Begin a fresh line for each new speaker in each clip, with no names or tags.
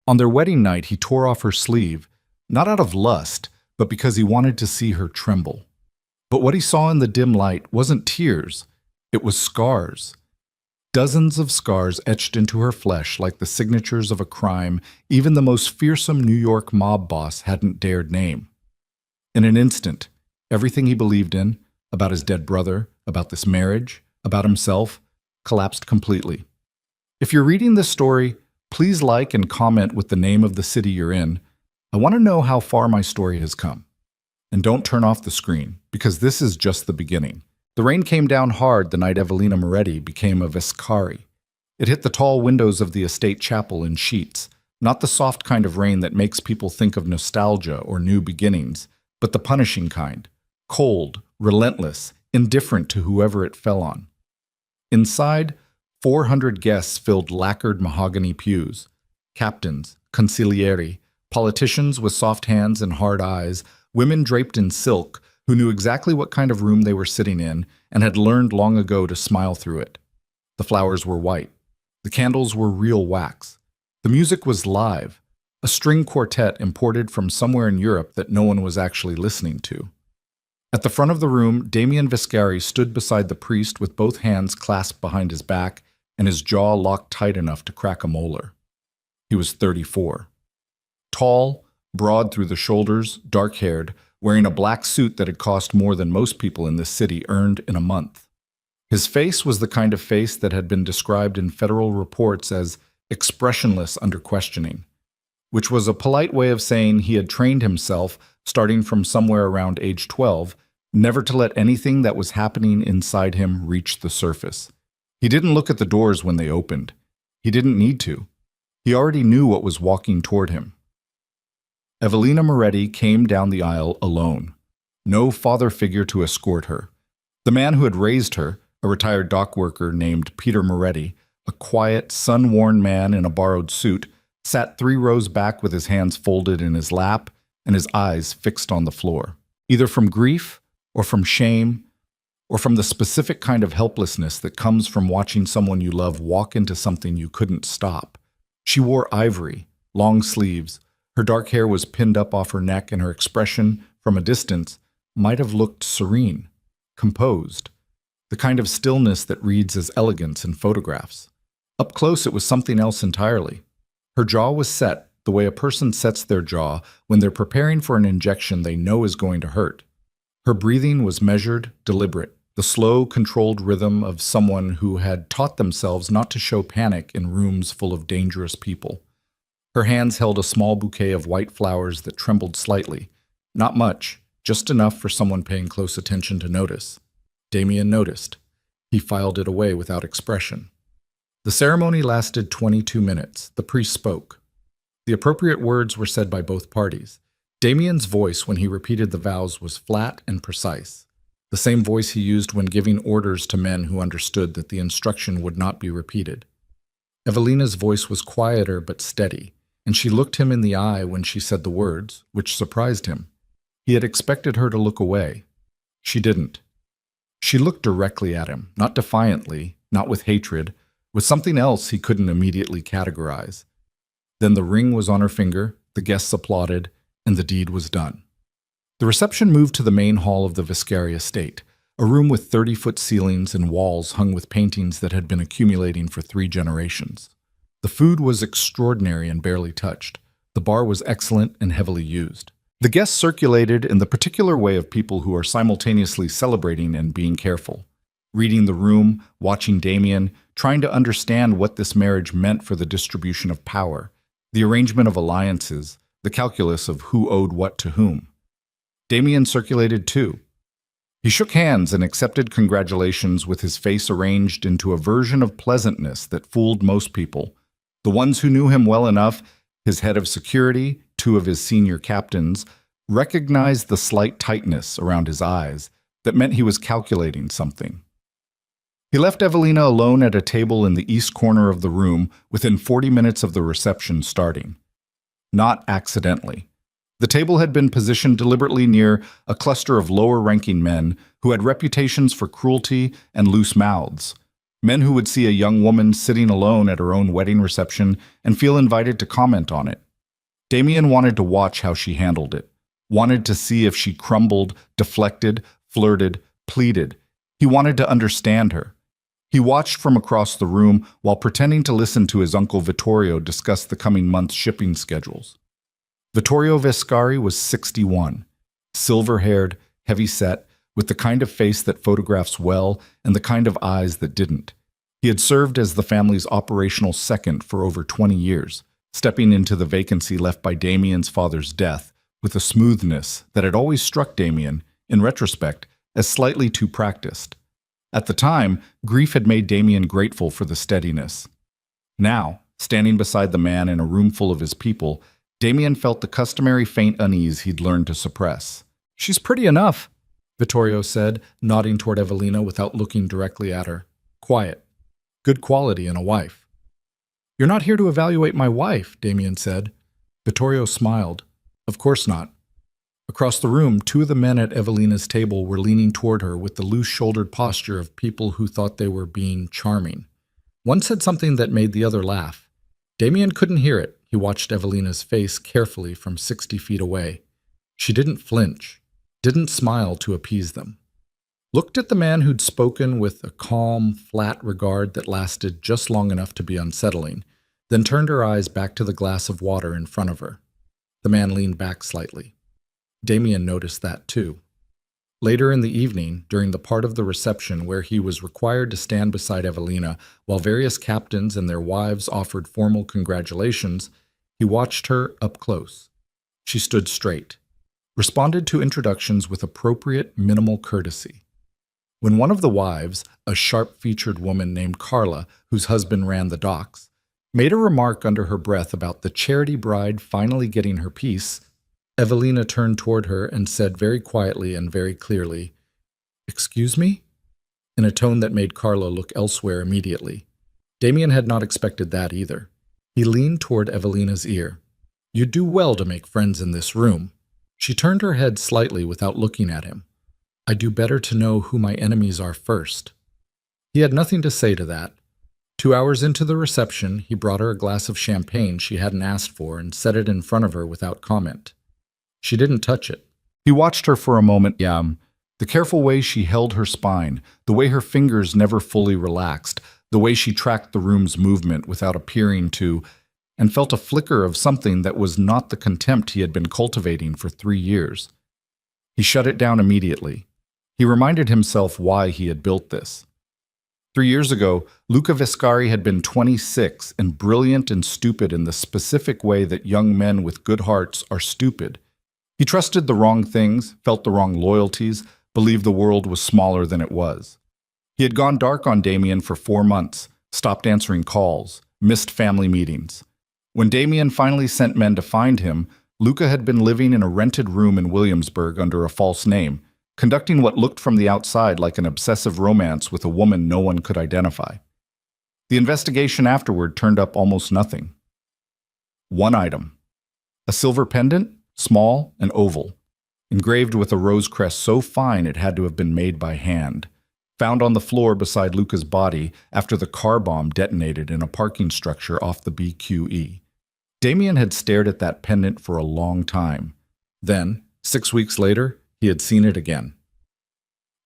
On their wedding night, he tore off her sleeve, not out of lust, but because he wanted to see her tremble. But what he saw in the dim light wasn't tears, it was scars. Dozens of scars etched into her flesh like the signatures of a crime even the most fearsome New York mob boss hadn't dared name. In an instant, everything he believed in, about his dead brother, about this marriage, about himself, collapsed completely. If you're reading this story, please like and comment with the name of the city you're in. I want to know how far my story has come. And don't turn off the screen, because this is just the beginning. The rain came down hard the night Evelina Moretti became a Vescari. It hit the tall windows of the estate chapel in sheets, not the soft kind of rain that makes people think of nostalgia or new beginnings, but the punishing kind, cold, relentless, indifferent to whoever it fell on. Inside, 400 guests filled lacquered mahogany pews. Captains, consiglieri, politicians with soft hands and hard eyes, women draped in silk, who knew exactly what kind of room they were sitting in and had learned long ago to smile through it. The flowers were white. The candles were real wax. The music was live, a string quartet imported from somewhere in Europe that no one was actually listening to. At the front of the room, Damien Vescari stood beside the priest with both hands clasped behind his back and his jaw locked tight enough to crack a molar. He was 34. Tall, broad through the shoulders, dark-haired, wearing a black suit that had cost more than most people in this city earned in a month. His face was the kind of face that had been described in federal reports as expressionless under questioning, which was a polite way of saying he had trained himself, starting from somewhere around age 12, never to let anything that was happening inside him reach the surface. He didn't look at the doors when they opened. He didn't need to. He already knew what was walking toward him. Evelina Moretti came down the aisle alone. No father figure to escort her. The man who had raised her, a retired dock worker named Peter Moretti, a quiet, sun-worn man in a borrowed suit, sat 3 rows back with his hands folded in his lap and his eyes fixed on the floor, either from grief or from shame or from the specific kind of helplessness that comes from watching someone you love walk into something you couldn't stop. She wore ivory, long sleeves. Her dark hair was pinned up off her neck, and her expression, from a distance, might have looked serene, composed, the kind of stillness that reads as elegance in photographs. Up close, it was something else entirely. Her jaw was set the way a person sets their jaw when they're preparing for an injection they know is going to hurt. Her breathing was measured, deliberate, the slow, controlled rhythm of someone who had taught themselves not to show panic in rooms full of dangerous people. Her hands held a small bouquet of white flowers that trembled slightly. Not much, just enough for someone paying close attention to notice. Damien noticed. He filed it away without expression. The ceremony lasted 22 minutes. The priest spoke. The appropriate words were said by both parties. Damien's voice when he repeated the vows was flat and precise, the same voice he used when giving orders to men who understood that the instruction would not be repeated. Evelina's voice was quieter but steady, and she looked him in the eye when she said the words, which surprised him. He had expected her to look away. She didn't. She looked directly at him, not defiantly, not with hatred, with something else he couldn't immediately categorize. Then the ring was on her finger, the guests applauded, and the deed was done. The reception moved to the main hall of the Vescari estate, a room with 30-foot ceilings and walls hung with paintings that had been accumulating for 3 generations. The food was extraordinary and barely touched. The bar was excellent and heavily used. The guests circulated in the particular way of people who are simultaneously celebrating and being careful, reading the room, watching Damien, trying to understand what this marriage meant for the distribution of power, the arrangement of alliances, the calculus of who owed what to whom. Damien circulated too. He shook hands and accepted congratulations with his face arranged into a version of pleasantness that fooled most people. The ones who knew him well enough, his head of security, 2 of his senior captains, recognized the slight tightness around his eyes that meant he was calculating something. He left Evelina alone at a table in the east corner of the room within 40 minutes of the reception starting. Not accidentally. The table had been positioned deliberately near a cluster of lower-ranking men who had reputations for cruelty and loose mouths. Men who would see a young woman sitting alone at her own wedding reception and feel invited to comment on it. Damien wanted to watch how she handled it, wanted to see if she crumbled, deflected, flirted, pleaded. He wanted to understand her. He watched from across the room while pretending to listen to his uncle Vittorio discuss the coming month's shipping schedules. Vittorio Vescari was 61, silver-haired, heavy-set, with the kind of face that photographs well and the kind of eyes that didn't. He had served as the family's operational second for over 20 years, stepping into the vacancy left by Damien's father's death with a smoothness that had always struck Damien, in retrospect, as slightly too practiced. At the time, grief had made Damien grateful for the steadiness. Now, standing beside the man in a room full of his people, Damien felt the customary faint unease he'd learned to suppress. "She's pretty enough," Vittorio said, nodding toward Evelina without looking directly at her. "Quiet. Good quality in a wife." "You're not here to evaluate my wife," Damien said. Vittorio smiled. "Of course not." Across the room, two of the men at Evelina's table were leaning toward her with the loose-shouldered posture of people who thought they were being charming. One said something that made the other laugh. Damien couldn't hear it. He watched Evelina's face carefully from 60 feet away. She didn't flinch, didn't smile to appease them. Looked at the man who'd spoken with a calm, flat regard that lasted just long enough to be unsettling, then turned her eyes back to the glass of water in front of her. The man leaned back slightly. Damien noticed that too. Later in the evening, during the part of the reception where he was required to stand beside Evelina while various captains and their wives offered formal congratulations, he watched her up close. She stood straight, responded to introductions with appropriate minimal courtesy. When one of the wives, a sharp-featured woman named Carla, whose husband ran the docks, made a remark under her breath about the charity bride finally getting her piece, Evelina turned toward her and said very quietly and very clearly, "Excuse me?" in a tone that made Carla look elsewhere immediately. Damien had not expected that either. He leaned toward Evelina's ear. "You do well to make friends in this room." She turned her head slightly without looking at him. "I do better to know who my enemies are first." He had nothing to say to that. 2 hours into the reception, he brought her a glass of champagne she hadn't asked for and set it in front of her without comment. She didn't touch it. He watched her for a moment, the careful way she held her spine, the way her fingers never fully relaxed, the way she tracked the room's movement without appearing to, and felt a flicker of something that was not the contempt he had been cultivating for 3 years. He shut it down immediately. He reminded himself why he had built this. 3 years ago, Luca Vescari had been 26 and brilliant and stupid in the specific way that young men with good hearts are stupid. He trusted the wrong things, felt the wrong loyalties, believed the world was smaller than it was. He had gone dark on Damien for 4 months, stopped answering calls, missed family meetings. When Damien finally sent men to find him, Luca had been living in a rented room in Williamsburg under a false name, conducting what looked from the outside like an obsessive romance with a woman no one could identify. The investigation afterward turned up almost nothing. One item. A silver pendant, small and oval, engraved with a rose crest so fine it had to have been made by hand, found on the floor beside Luca's body after the car bomb detonated in a parking structure off the BQE. Damien had stared at that pendant for a long time. Then, 6 weeks later, he had seen it again.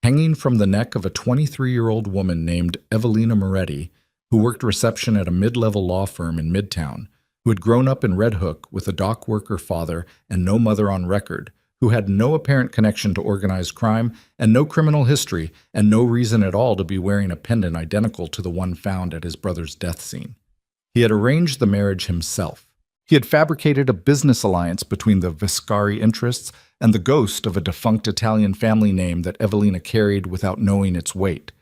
Hanging from the neck of a 23-year-old woman named Evelina Moretti, who worked reception at a mid-level law firm in Midtown, who had grown up in Red Hook with a dock worker father and no mother on record, who had no apparent connection to organized crime and no criminal history and no reason at all to be wearing a pendant identical to the one found at his brother's death scene. He had arranged the marriage himself. He had fabricated a business alliance between the Vescari interests and the ghost of a defunct Italian family name that Evelina carried without knowing its weight.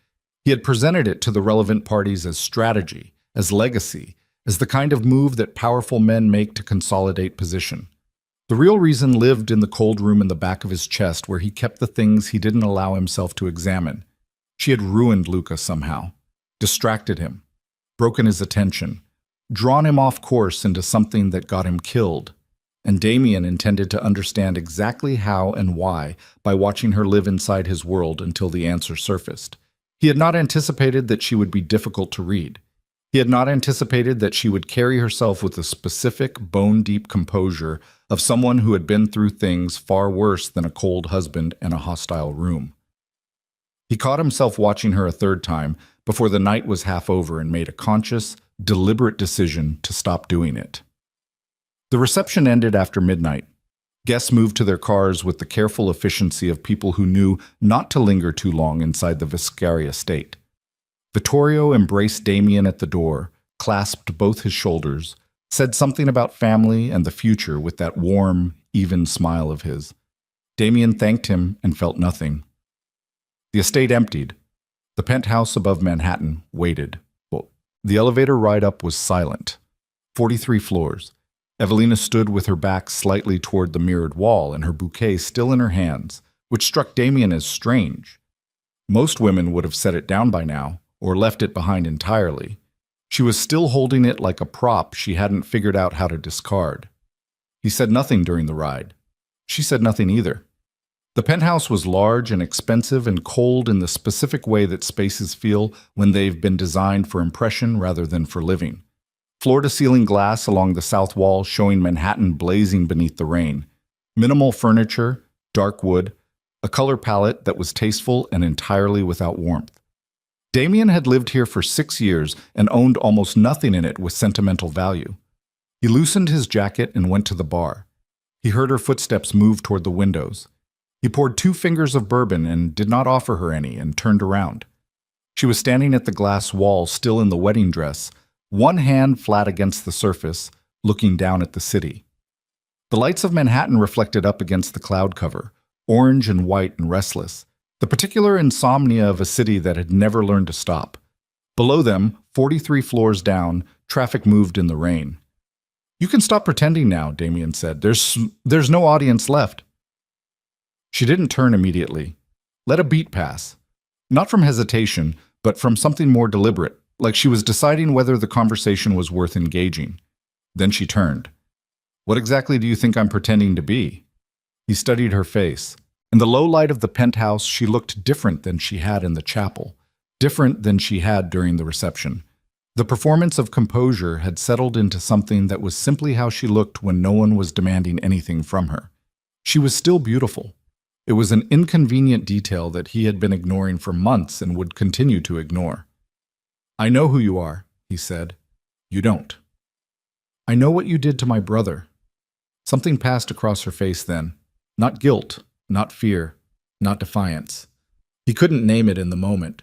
He had presented it to the relevant parties as strategy, as legacy, as the kind of move that powerful men make to consolidate position. The real reason lived in the cold room in the back of his chest where he kept the things he didn't allow himself to examine. She had ruined Luca somehow, distracted him, broken his attention, drawn him off course into something that got him killed. And Damien intended to understand exactly how and why by watching her live inside his world until the answer surfaced. He had not anticipated that she would be difficult to read. He had not anticipated that she would carry herself with the specific, bone-deep composure of someone who had been through things far worse than a cold husband and a hostile room. He caught himself watching her a third time before the night was half over and made a conscious, deliberate decision to stop doing it. The reception ended after midnight. Guests moved to their cars with the careful efficiency of people who knew not to linger too long inside the Viscaria estate. Vittorio embraced Damien at the door, clasped both his shoulders, said something about family and the future with that warm, even smile of his. Damien thanked him and felt nothing. The estate emptied. The penthouse above Manhattan waited. The elevator ride up was silent. 43 floors. Evelina stood with her back slightly toward the mirrored wall and her bouquet still in her hands, which struck Damien as strange. Most women would have set it down by now, or left it behind entirely. She was still holding it like a prop she hadn't figured out how to discard. He said nothing during the ride. She said nothing either. The penthouse was large and expensive and cold in the specific way that spaces feel when they've been designed for impression rather than for living. Floor-to-ceiling glass along the south wall showing Manhattan blazing beneath the rain. Minimal furniture, dark wood, a color palette that was tasteful and entirely without warmth. Damien had lived here for 6 years and owned almost nothing in it with sentimental value. He loosened his jacket and went to the bar. He heard her footsteps move toward the windows. He poured 2 fingers of bourbon and did not offer her any and turned around. She was standing at the glass wall still in the wedding dress, one hand flat against the surface, looking down at the city. The lights of Manhattan reflected up against the cloud cover, orange and white and restless, the particular insomnia of a city that had never learned to stop. Below them, 43 floors down, traffic moved in the rain. "You can stop pretending now," Damien said. There's no audience left." She didn't turn immediately. Let a beat pass. Not from hesitation, but from something more deliberate, like she was deciding whether the conversation was worth engaging. Then she turned. "What exactly do you think I'm pretending to be?" He studied her face. In the low light of the penthouse, she looked different than she had in the chapel, different than she had during the reception. The performance of composure had settled into something that was simply how she looked when no one was demanding anything from her. She was still beautiful. It was an inconvenient detail that he had been ignoring for months and would continue to ignore. "I know who you are," he said. "You don't." "I know what you did to my brother." Something passed across her face then. Not guilt, not fear, not defiance. He couldn't name it in the moment.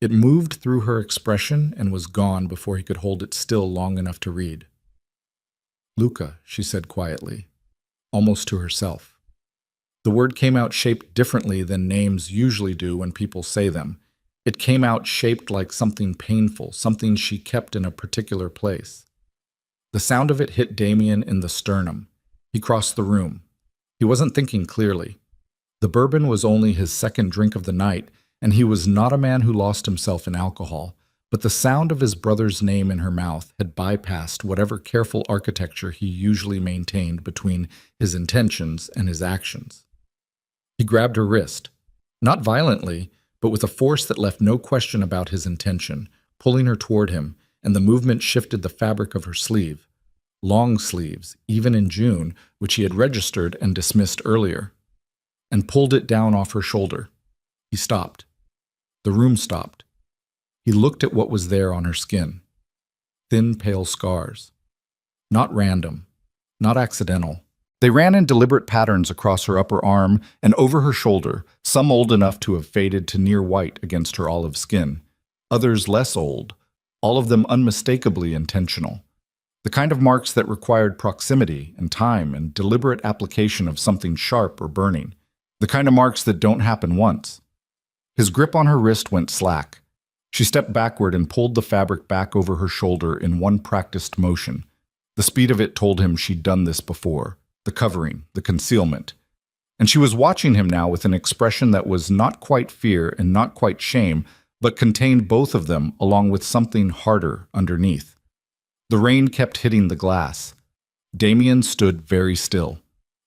It moved through her expression and was gone before he could hold it still long enough to read. "Luca," she said quietly, almost to herself. The word came out shaped differently than names usually do when people say them. It came out shaped like something painful, something she kept in a particular place. The sound of it hit Damien in the sternum. He crossed the room. He wasn't thinking clearly. The bourbon was only his second drink of the night, and he was not a man who lost himself in alcohol, but the sound of his brother's name in her mouth had bypassed whatever careful architecture he usually maintained between his intentions and his actions. He grabbed her wrist, not violently, but with a force that left no question about his intention, pulling her toward him, and the movement shifted the fabric of her sleeve. Long sleeves, even in June, which he had registered and dismissed earlier, and pulled it down off her shoulder. He stopped. The room stopped. He looked at what was there on her skin. Thin, pale scars. Not random, not accidental. They ran in deliberate patterns across her upper arm and over her shoulder, some old enough to have faded to near white against her olive skin, others less old, all of them unmistakably intentional. The kind of marks that required proximity and time and deliberate application of something sharp or burning. The kind of marks that don't happen once. His grip on her wrist went slack. She stepped backward and pulled the fabric back over her shoulder in one practiced motion. The speed of it told him she'd done this before. The covering, the concealment. And she was watching him now with an expression that was not quite fear and not quite shame, but contained both of them along with something harder underneath. The rain kept hitting the glass. Damien stood very still.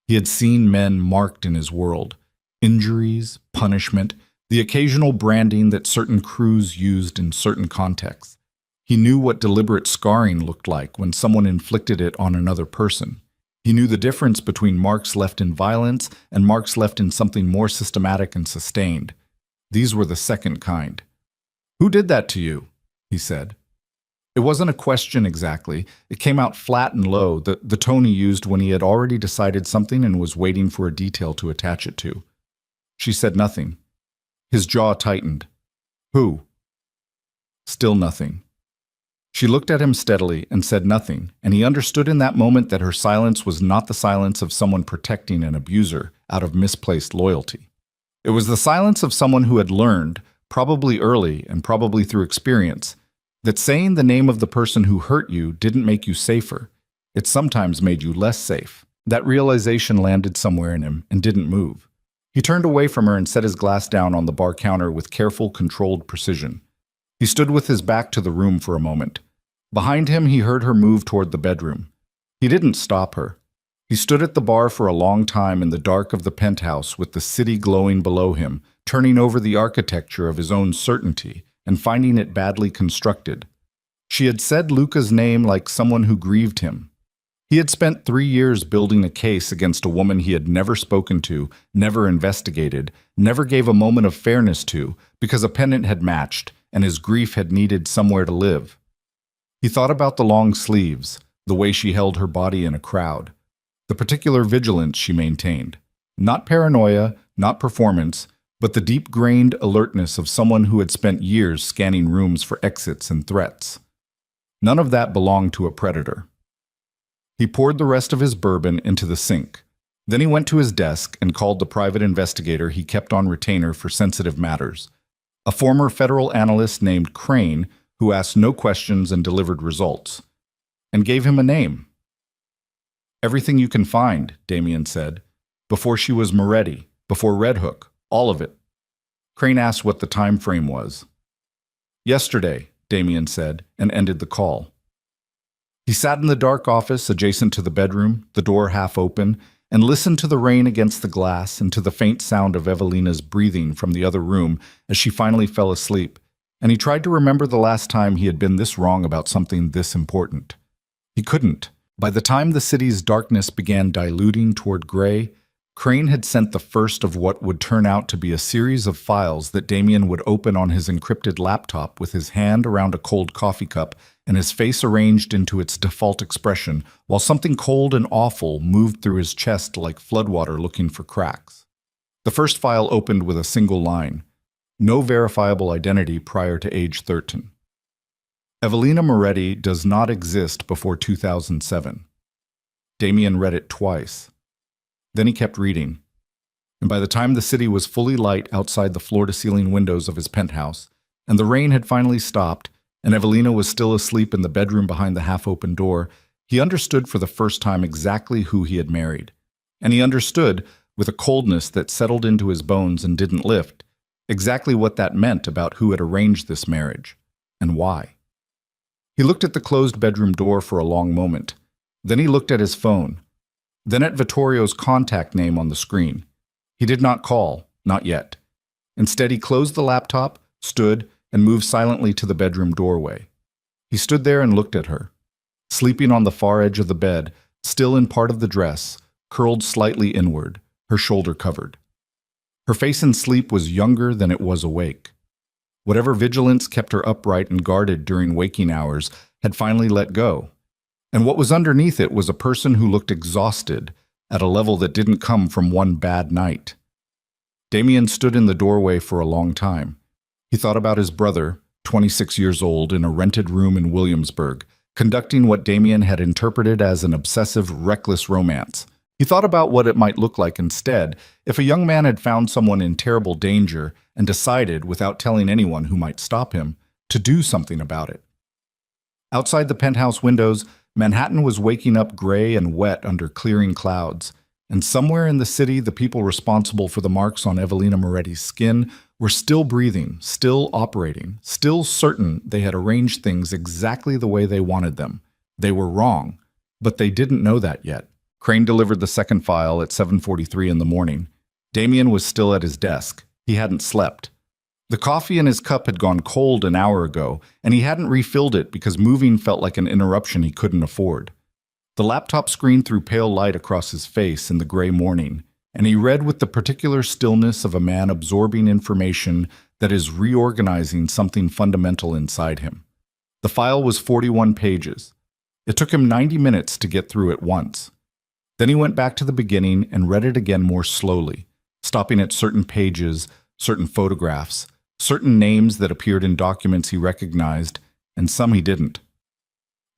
He had seen men marked in his world. Injuries, punishment, The occasional branding that certain crews used in certain contexts. He knew what deliberate scarring looked like when someone inflicted it on another person. He knew the difference between marks left in violence and marks left in something more systematic and sustained. These were the second kind. "Who did that to you?" he said. It wasn't a question exactly. It came out flat and low, the tone he used when he had already decided something and was waiting for a detail to attach it to. She said nothing. His jaw tightened. "Who?" Still nothing. She looked at him steadily and said nothing, and he understood in that moment that her silence was not the silence of someone protecting an abuser out of misplaced loyalty. It was the silence of someone who had learned, probably early and probably through experience, that saying the name of the person who hurt you didn't make you safer. It sometimes made you less safe. That realization landed somewhere in him and didn't move. He turned away from her and set his glass down on the bar counter with careful, controlled precision. He stood with his back to the room for a moment. Behind him, he heard her move toward the bedroom. He didn't stop her. He stood at the bar for a long time in the dark of the penthouse with the city glowing below him, turning over the architecture of his own certainty and finding it badly constructed. She had said Luca's name like someone who grieved him. He had spent 3 years building a case against a woman he had never spoken to, never investigated, never gave a moment of fairness to, because a pendant had matched and his grief had needed somewhere to live. He thought about the long sleeves, the way she held her body in a crowd, the particular vigilance she maintained. Not paranoia, not performance, but the deep-grained alertness of someone who had spent years scanning rooms for exits and threats. None of that belonged to a predator. He poured the rest of his bourbon into the sink. Then he went to his desk and called the private investigator he kept on retainer for sensitive matters, a former federal analyst named Crane who asked no questions and delivered results, and gave him a name. "Everything you can find," Damien said. "Before she was Moretti, before Red Hook, all of it." Crane asked what the time frame was. "Yesterday," Damien said, and ended the call. He sat in the dark office adjacent to the bedroom, the door half open, and listened to the rain against the glass and to the faint sound of Evelina's breathing from the other room as she finally fell asleep. And he tried to remember the last time he had been this wrong about something this important. He couldn't. By the time the city's darkness began diluting toward gray, Crane had sent the first of what would turn out to be a series of files that Damien would open on his encrypted laptop with his hand around a cold coffee cup and his face arranged into its default expression, while something cold and awful moved through his chest like floodwater looking for cracks. The first file opened with a single line. No verifiable identity prior to age 13. Evelina Moretti does not exist before 2007. Damien read it twice. Then he kept reading. And by the time the city was fully light outside the floor-to-ceiling windows of his penthouse, and the rain had finally stopped, and Evelina was still asleep in the bedroom behind the half-open door, he understood for the first time exactly who he had married. And he understood, with a coldness that settled into his bones and didn't lift, exactly what that meant about who had arranged this marriage, and why. He looked at the closed bedroom door for a long moment. Then he looked at his phone. Then at Vittorio's contact name on the screen. He did not call, not yet. Instead, he closed the laptop, stood, and moved silently to the bedroom doorway. He stood there and looked at her. Sleeping on the far edge of the bed, still in part of the dress, curled slightly inward, her shoulder covered. Her face in sleep was younger than it was awake. Whatever vigilance kept her upright and guarded during waking hours had finally let go. And what was underneath it was a person who looked exhausted at a level that didn't come from one bad night. Damien stood in the doorway for a long time. He thought about his brother, 26 years old, in a rented room in Williamsburg, conducting what Damien had interpreted as an obsessive, reckless romance. He thought about what it might look like instead if a young man had found someone in terrible danger and decided, without telling anyone who might stop him, to do something about it. Outside the penthouse windows, Manhattan was waking up gray and wet under clearing clouds, and somewhere in the city the people responsible for the marks on Evelina Moretti's skin were still breathing, still operating, still certain they had arranged things exactly the way they wanted them. They were wrong, but they didn't know that yet. Crane delivered the second file at 7:43 in the morning. Damien was still at his desk. He hadn't slept. The coffee in his cup had gone cold an hour ago, and he hadn't refilled it because moving felt like an interruption he couldn't afford. The laptop screen threw pale light across his face in the gray morning, and he read with the particular stillness of a man absorbing information that is reorganizing something fundamental inside him. The file was 41 pages. It took him 90 minutes to get through it once. Then he went back to the beginning and read it again more slowly, stopping at certain pages, certain photographs, certain names that appeared in documents he recognized, and some he didn't.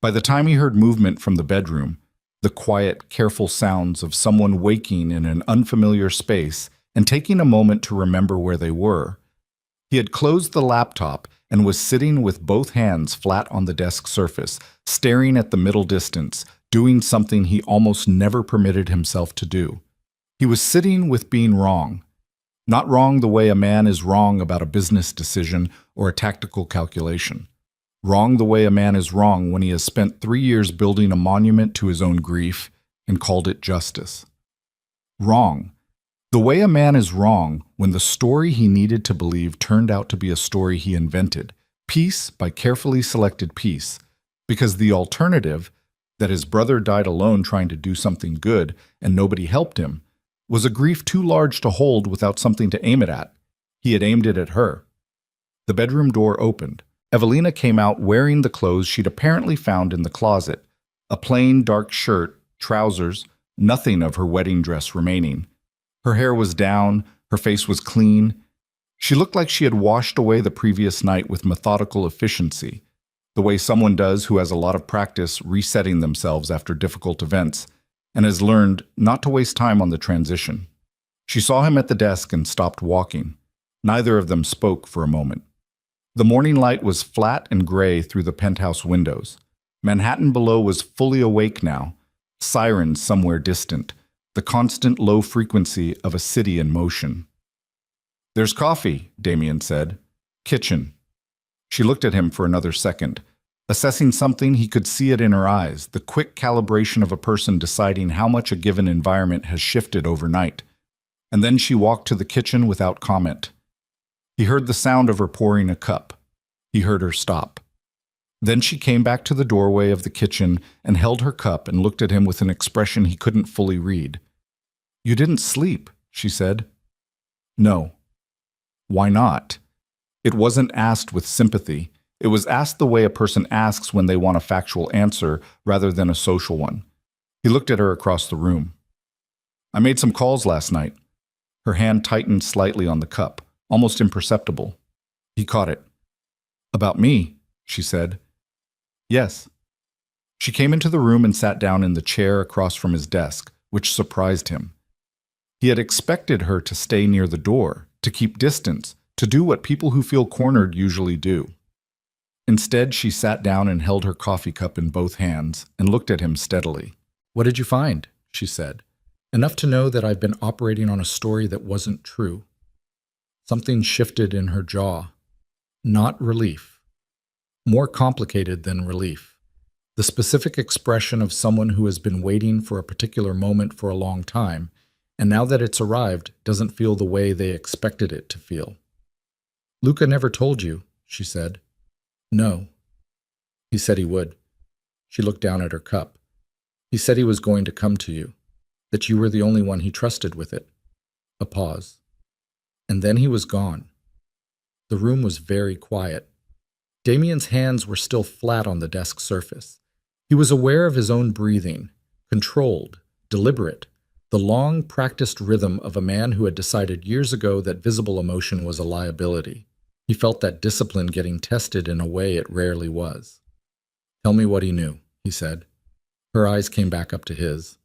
By the time he heard movement from the bedroom, the quiet, careful sounds of someone waking in an unfamiliar space and taking a moment to remember where they were, he had closed the laptop and was sitting with both hands flat on the desk surface, staring at the middle distance, doing something he almost never permitted himself to do. He was sitting with being wrong. Not wrong the way a man is wrong about a business decision or a tactical calculation. Wrong the way a man is wrong when he has spent 3 years building a monument to his own grief and called it justice. Wrong the way a man is wrong when the story he needed to believe turned out to be a story he invented, piece by carefully selected piece, because the alternative, that his brother died alone trying to do something good and nobody helped him, was a grief too large to hold without something to aim it at. He had aimed it at her. The bedroom door opened. Evelina came out wearing the clothes she'd apparently found in the closet, a plain dark shirt, trousers, nothing of her wedding dress remaining. Her hair was down, her face was clean. She looked like she had washed away the previous night with methodical efficiency, the way someone does who has a lot of practice resetting themselves after difficult events, and has learned not to waste time on the transition. She saw him at the desk and stopped walking. Neither of them spoke for a moment. The morning light was flat and gray through the penthouse windows. Manhattan below was fully awake now, sirens somewhere distant, the constant low frequency of a city in motion. "There's coffee," Damien said. "Kitchen." She looked at him for another second. Assessing something, he could see it in her eyes, the quick calibration of a person deciding how much a given environment has shifted overnight. And then she walked to the kitchen without comment. He heard the sound of her pouring a cup. He heard her stop. Then she came back to the doorway of the kitchen and held her cup and looked at him with an expression he couldn't fully read. "You didn't sleep," she said. "No." "Why not?" It wasn't asked with sympathy. It was asked the way a person asks when they want a factual answer rather than a social one. He looked at her across the room. "I made some calls last night." Her hand tightened slightly on the cup, almost imperceptible. He caught it. "About me," she said. "Yes." She came into the room and sat down in the chair across from his desk, which surprised him. He had expected her to stay near the door, to keep distance, to do what people who feel cornered usually do. Instead, she sat down and held her coffee cup in both hands and looked at him steadily. "What did you find?" she said. "Enough to know that I've been operating on a story that wasn't true." Something shifted in her jaw. Not relief. More complicated than relief. The specific expression of someone who has been waiting for a particular moment for a long time, and now that it's arrived, doesn't feel the way they expected it to feel. "Luca never told you," she said. "No." "He said he would." She looked down at her cup. "He said he was going to come to you, that you were the only one he trusted with it." A pause. "And then he was gone." The room was very quiet. Damien's hands were still flat on the desk surface. He was aware of his own breathing, controlled, deliberate, the long practiced rhythm of a man who had decided years ago that visible emotion was a liability. He felt that discipline getting tested in a way it rarely was. "Tell me what he knew," he said. Her eyes came back up to his.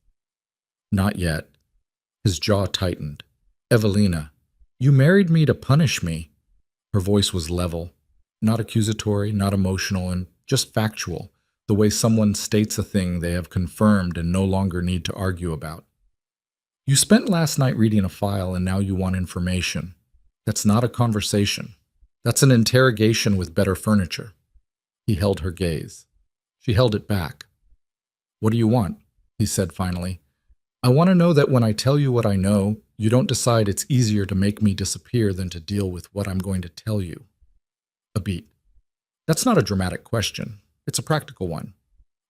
"Not yet." His jaw tightened. "Evelina, you married me to punish me." Her voice was level, not accusatory, not emotional, and just factual, the way someone states a thing they have confirmed and no longer need to argue about. "You spent last night reading a file and now you want information. That's not a conversation. That's an interrogation with better furniture." He held her gaze. She held it back. "What do you want?" he said finally. "I want to know that when I tell you what I know, you don't decide it's easier to make me disappear than to deal with what I'm going to tell you. A beat. That's not a dramatic question. It's a practical one.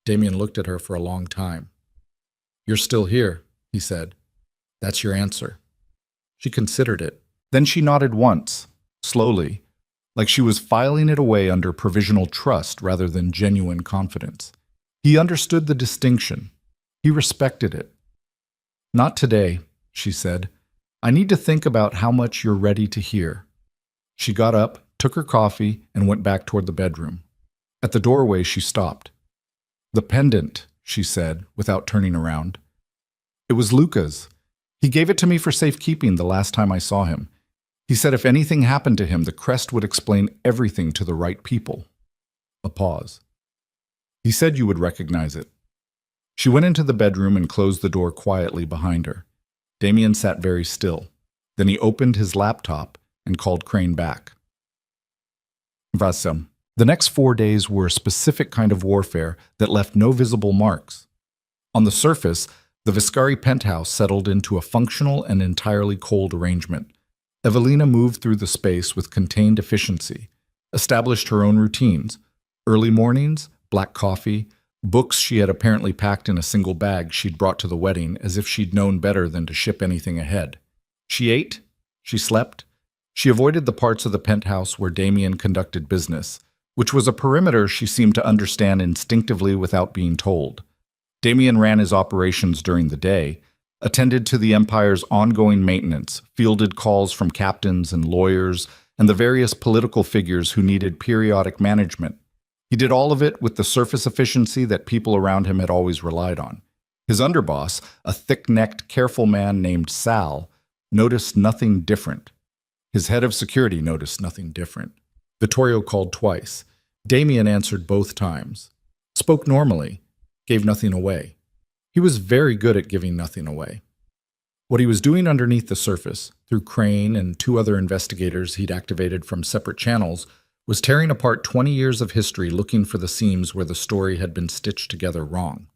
Damien looked at her for a long time. You're still here, he said. That's your answer. She considered it. Then she nodded once, slowly, like she was filing it away under provisional trust rather than genuine confidence. He understood the distinction. He respected it. Not today, she said. I need to think about how much you're ready to hear. She got up, took her coffee, and went back toward the bedroom. At the doorway, she stopped. The pendant, she said, without turning around. It was Luca's. He gave it to me for safekeeping the last time I saw him. He said if anything happened to him, the crest would explain everything to the right people. A pause. He said you would recognize it. She went into the bedroom and closed the door quietly behind her. Damien sat very still. Then he opened his laptop and called Crane back. Vasem. The next 4 days were a specific kind of warfare that left no visible marks. On the surface, the Viscari penthouse settled into a functional and entirely cold arrangement. Evelina moved through the space with contained efficiency, established her own routines. Early mornings, black coffee, books she had apparently packed in a single bag she'd brought to the wedding as if she'd known better than to ship anything ahead. She ate, she slept, she avoided the parts of the penthouse where Damien conducted business, which was a perimeter she seemed to understand instinctively without being told. Damien ran his operations during the day, attended to the Empire's ongoing maintenance, fielded calls from captains and lawyers, and the various political figures who needed periodic management. He did all of it with the surface efficiency that people around him had always relied on. His underboss, a thick-necked, careful man named Sal, noticed nothing different. His head of security noticed nothing different. Vittorio called twice. Damien answered both times. Spoke normally. Gave nothing away. He was very good at giving nothing away. What he was doing underneath the surface, through Crane and 2 other investigators he'd activated from separate channels, was tearing apart 20 years of history looking for the seams where the story had been stitched together wrong.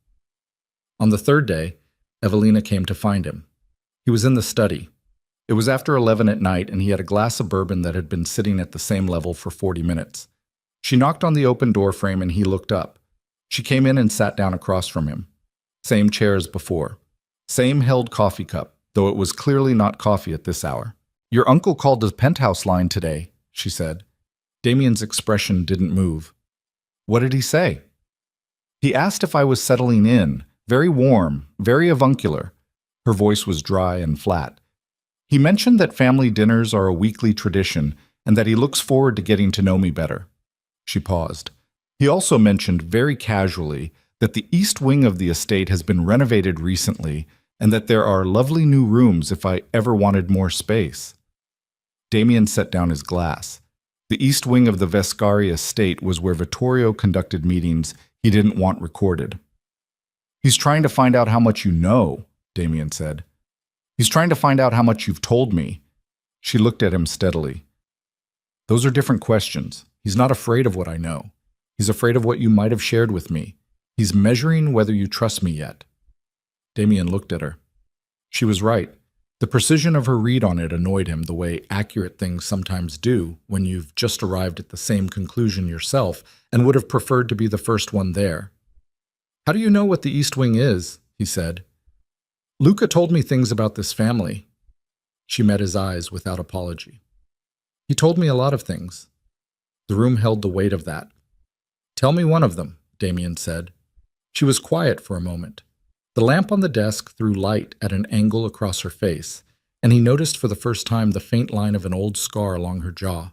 On the 3rd day, Evelina came to find him. He was in the study. It was after 11 at night, and he had a glass of bourbon that had been sitting at the same level for 40 minutes. She knocked on the open door frame, and he looked up. She came in and sat down across from him. Same chair as before. Same held coffee cup, though it was clearly not coffee at this hour. Your uncle called the penthouse line today, she said. Damien's expression didn't move. What did he say? He asked if I was settling in, very warm, very avuncular. Her voice was dry and flat. He mentioned that family dinners are a weekly tradition and that he looks forward to getting to know me better. She paused. He also mentioned very casually that the east wing of the estate has been renovated recently and that there are lovely new rooms if I ever wanted more space. Damien set down his glass. The east wing of the Vescari estate was where Vittorio conducted meetings he didn't want recorded. He's trying to find out how much you know, Damien said. He's trying to find out how much you've told me. She looked at him steadily. Those are different questions. He's not afraid of what I know. He's afraid of what you might have shared with me. He's measuring whether you trust me yet. Damien looked at her. She was right. The precision of her read on it annoyed him the way accurate things sometimes do when you've just arrived at the same conclusion yourself and would have preferred to be the first one there. How do you know what the East Wing is? He said. Luca told me things about this family. She met his eyes without apology. He told me a lot of things. The room held the weight of that. Tell me one of them, Damien said. She was quiet for a moment. The lamp on the desk threw light at an angle across her face, and he noticed for the first time the faint line of an old scar along her jaw.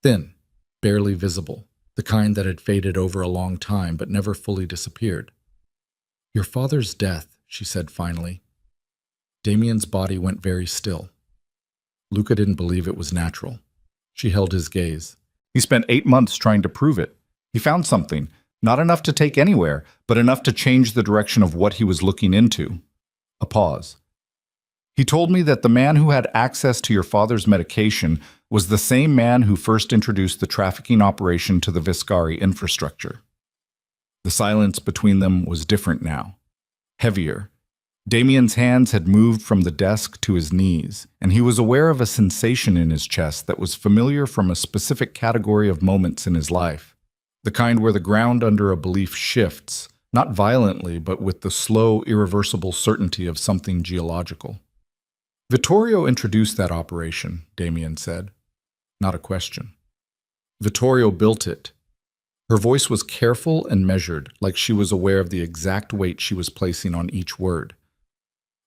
Thin, barely visible, the kind that had faded over a long time but never fully disappeared. Your father's death, she said finally. Damien's body went very still. Luca didn't believe it was natural. She held his gaze. He spent 8 months trying to prove it. He found something. Not enough to take anywhere, but enough to change the direction of what he was looking into. A pause. He told me that the man who had access to your father's medication was the same man who first introduced the trafficking operation to the Viscari infrastructure. The silence between them was different now. Heavier. Damien's hands had moved from the desk to his knees, and he was aware of a sensation in his chest that was familiar from a specific category of moments in his life. The kind where the ground under a belief shifts, not violently, but with the slow, irreversible certainty of something geological. Vittorio introduced that operation, Damien said. Not a question. Vittorio built it. Her voice was careful and measured, like she was aware of the exact weight she was placing on each word.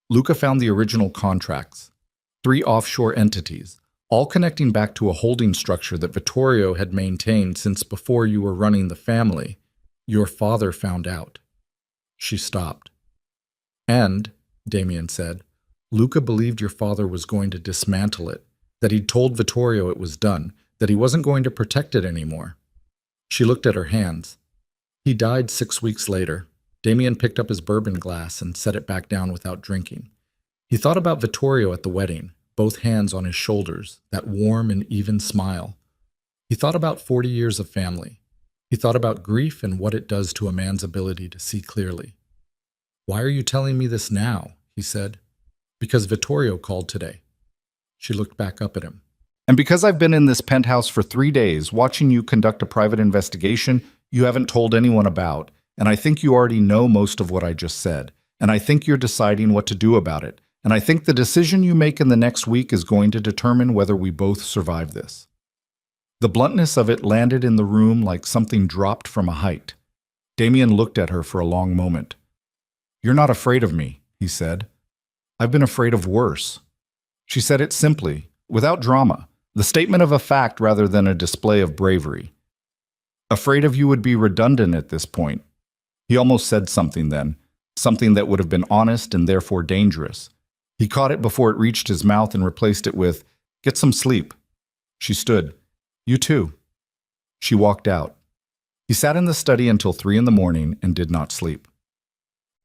Luca found the original contracts, 3 offshore entities, all connecting back to a holding structure that Vittorio had maintained since before you were running the family. Your father found out. She stopped. And, Damien said, Luca believed your father was going to dismantle it, that he'd told Vittorio it was done, that he wasn't going to protect it anymore. She looked at her hands. He died 6 weeks later. Damien picked up his bourbon glass and set it back down without drinking. He thought about Vittorio at the wedding, both hands on his shoulders, that warm and even smile. He thought about 40 years of family. He thought about grief and what it does to a man's ability to see clearly. Why are you telling me this now? He said. Because Vittorio called today. She looked back up at him. And because I've been in this penthouse for 3 days, watching you conduct a private investigation you haven't told anyone about, and I think you already know most of what I just said, and I think you're deciding what to do about it, and I think the decision you make in the next week is going to determine whether we both survive this. The bluntness of it landed in the room like something dropped from a height. Damien looked at her for a long moment. You're not afraid of me, he said. I've been afraid of worse. She said it simply, without drama, the statement of a fact rather than a display of bravery. Afraid of you would be redundant at this point. He almost said something then, something that would have been honest and therefore dangerous. He caught it before it reached his mouth and replaced it with, Get some sleep. She stood. You too. She walked out. He sat in the study until 3 a.m. and did not sleep.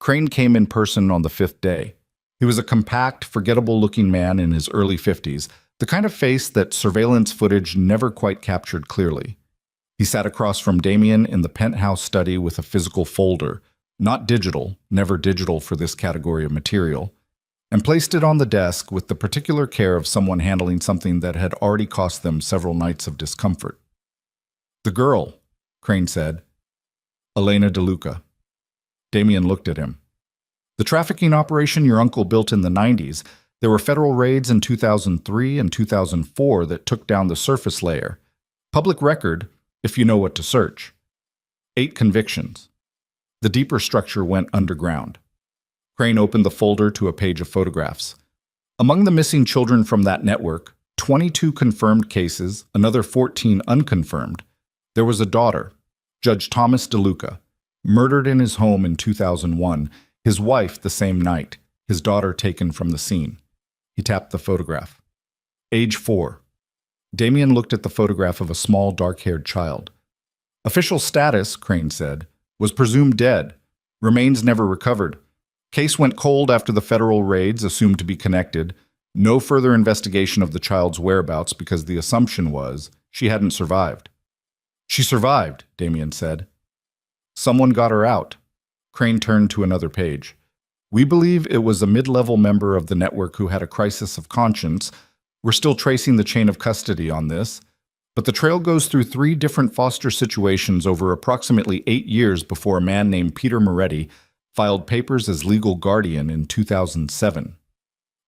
Crane came in person on the 5th day. He was a compact, forgettable-looking man in his early 50s, the kind of face that surveillance footage never quite captured clearly. He sat across from Damien in the penthouse study with a physical folder, not digital, never digital for this category of material, and placed it on the desk with the particular care of someone handling something that had already cost them several nights of discomfort. The girl, Crane said. Elena DeLuca. Damien looked at him. The trafficking operation your uncle built in the 90s, there were federal raids in 2003 and 2004 that took down the surface layer. Public record, if you know what to search. 8 convictions. The deeper structure went underground. Crane opened the folder to a page of photographs. Among the missing children from that network, 22 confirmed cases, another 14 unconfirmed. There was a daughter, Judge Thomas DeLuca, murdered in his home in 2001, his wife the same night, his daughter taken from the scene. He tapped the photograph. Age 4. Damien looked at the photograph of a small, dark-haired child. Official status, Crane said, was presumed dead. Remains never recovered. Case went cold after the federal raids, assumed to be connected. No further investigation of the child's whereabouts because the assumption was she hadn't survived. She survived, Damien said. Someone got her out. Crane turned to another page. We believe it was a mid-level member of the network who had a crisis of conscience. We're still tracing the chain of custody on this, but the trail goes through 3 different foster situations over approximately 8 years before a man named Peter Moretti filed papers as legal guardian in 2007.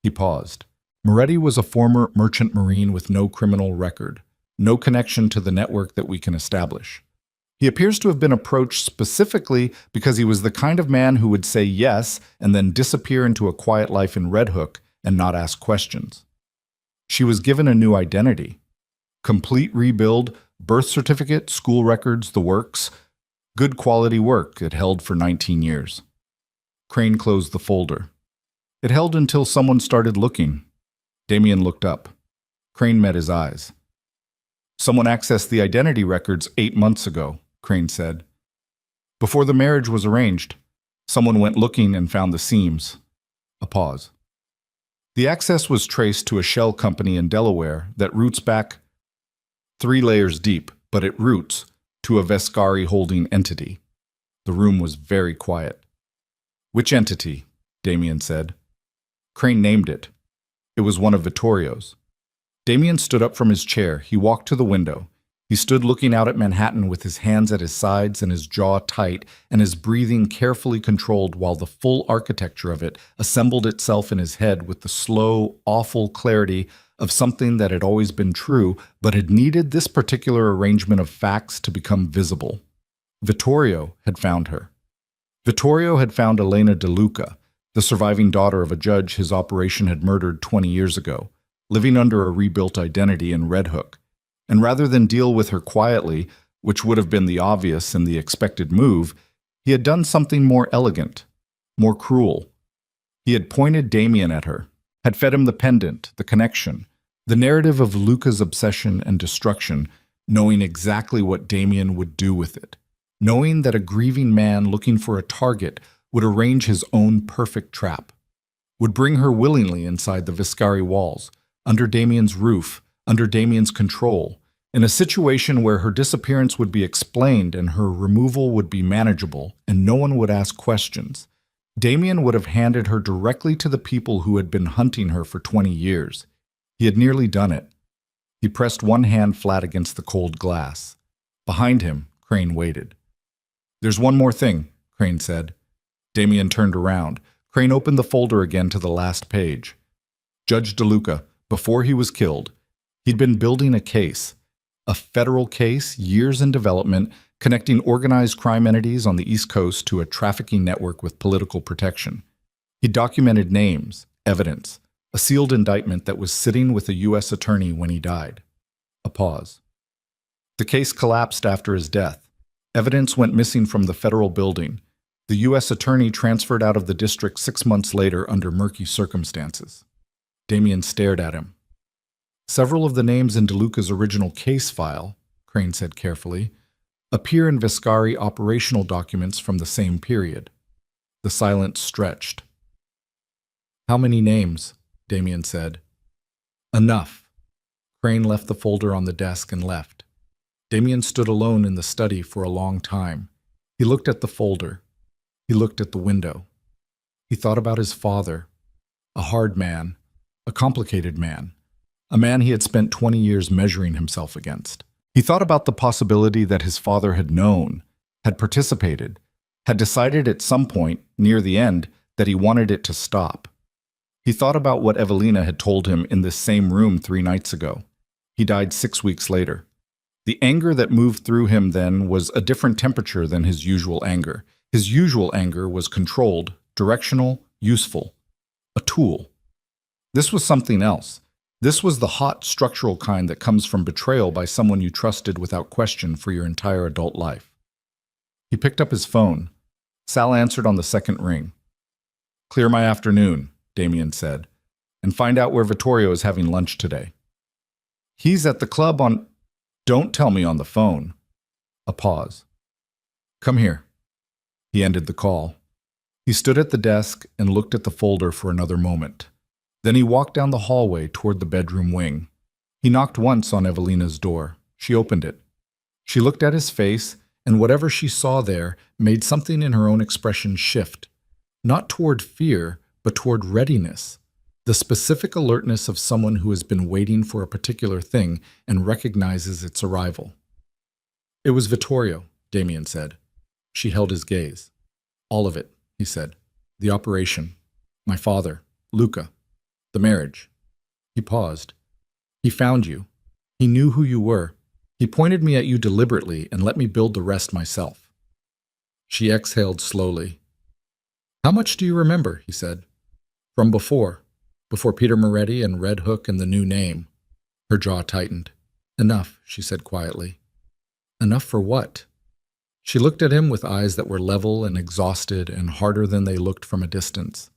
He paused. Moretti was a former merchant marine with no criminal record, no connection to the network that we can establish. He appears to have been approached specifically because he was the kind of man who would say yes and then disappear into a quiet life in Red Hook and not ask questions. She was given a new identity. Complete rebuild, birth certificate, school records, the works. Good quality work it held for 19 years. Crane closed the folder. It held until someone started looking. Damien looked up. Crane met his eyes. Someone accessed the identity records 8 months ago, Crane said. Before the marriage was arranged, someone went looking and found the seams. A pause. The access was traced to a shell company in Delaware that roots back 3 layers deep, but it roots to a Vescari holding entity. The room was very quiet. Which entity? Damien said. Crane named it. It was one of Vittorio's. Damien stood up from his chair. He walked to the window. He stood looking out at Manhattan with his hands at his sides and his jaw tight and his breathing carefully controlled while the full architecture of it assembled itself in his head with the slow, awful clarity of something that had always been true but had needed this particular arrangement of facts to become visible. Vittorio had found her. Vittorio had found Elena De Luca, the surviving daughter of a judge his operation had murdered 20 years ago, living under a rebuilt identity in Red Hook. And rather than deal with her quietly, which would have been the obvious and the expected move, he had done something more elegant, more cruel. He had pointed Damien at her, had fed him the pendant, the connection, the narrative of Luca's obsession and destruction, knowing exactly what Damien would do with it, knowing that a grieving man looking for a target would arrange his own perfect trap, would bring her willingly inside the Viscari walls, under Damien's roof, under Damien's control, in a situation where her disappearance would be explained and her removal would be manageable and no one would ask questions. Damien would have handed her directly to the people who had been hunting her for 20 years. He had nearly done it. He pressed one hand flat against the cold glass. Behind him, Crane waited. "There's one more thing," Crane said. Damien turned around. Crane opened the folder again to the last page. Judge De Luca, before he was killed, he'd been building a case. A federal case, years in development, connecting organized crime entities on the East Coast to a trafficking network with political protection. He documented names, evidence, a sealed indictment that was sitting with a U.S. attorney when he died. A pause. The case collapsed after his death. Evidence went missing from the federal building. The U.S. attorney transferred out of the district 6 months later under murky circumstances. Damien stared at him. Several of the names in De Luca's original case file, Crane said carefully, appear in Viscari operational documents from the same period. The silence stretched. "How many names?" Damien said. "Enough." Crane left the folder on the desk and left. Damien stood alone in the study for a long time. He looked at the folder. He looked at the window. He thought about his father, a hard man, a complicated man, a man he had spent 20 years measuring himself against. He thought about the possibility that his father had known, had participated, had decided at some point, near the end, that he wanted it to stop. He thought about what Evelina had told him in this same room 3 nights ago. He died 6 weeks later. The anger that moved through him then was a different temperature than his usual anger. His usual anger was controlled, directional, useful, a tool. This was something else. This was the hot, structural kind that comes from betrayal by someone you trusted without question for your entire adult life. He picked up his phone. Sal answered on the second ring. "Clear my afternoon," Damien said, "and find out where Vittorio is having lunch today." "He's at the club on—" "Don't tell me on the phone." A pause. "Come here." He ended the call. He stood at the desk and looked at the folder for another moment. Then he walked down the hallway toward the bedroom wing. He knocked once on Evelina's door. She opened it. She looked at his face, and whatever she saw there made something in her own expression shift, not toward fear, but toward readiness, the specific alertness of someone who has been waiting for a particular thing and recognizes its arrival. "It was Vittorio," Damien said. She held his gaze. "All of it," he said. "The operation, my father, Luca, the marriage." He paused. "He found you. He knew who you were. He pointed me at you deliberately and let me build the rest myself." She exhaled slowly. "How much do you remember?" he said. "From before Peter Moretti and Red Hook and the new name." Her jaw tightened. "Enough," she said quietly. "Enough for what?" She looked at him with eyes that were level and exhausted and harder than they looked from a distance.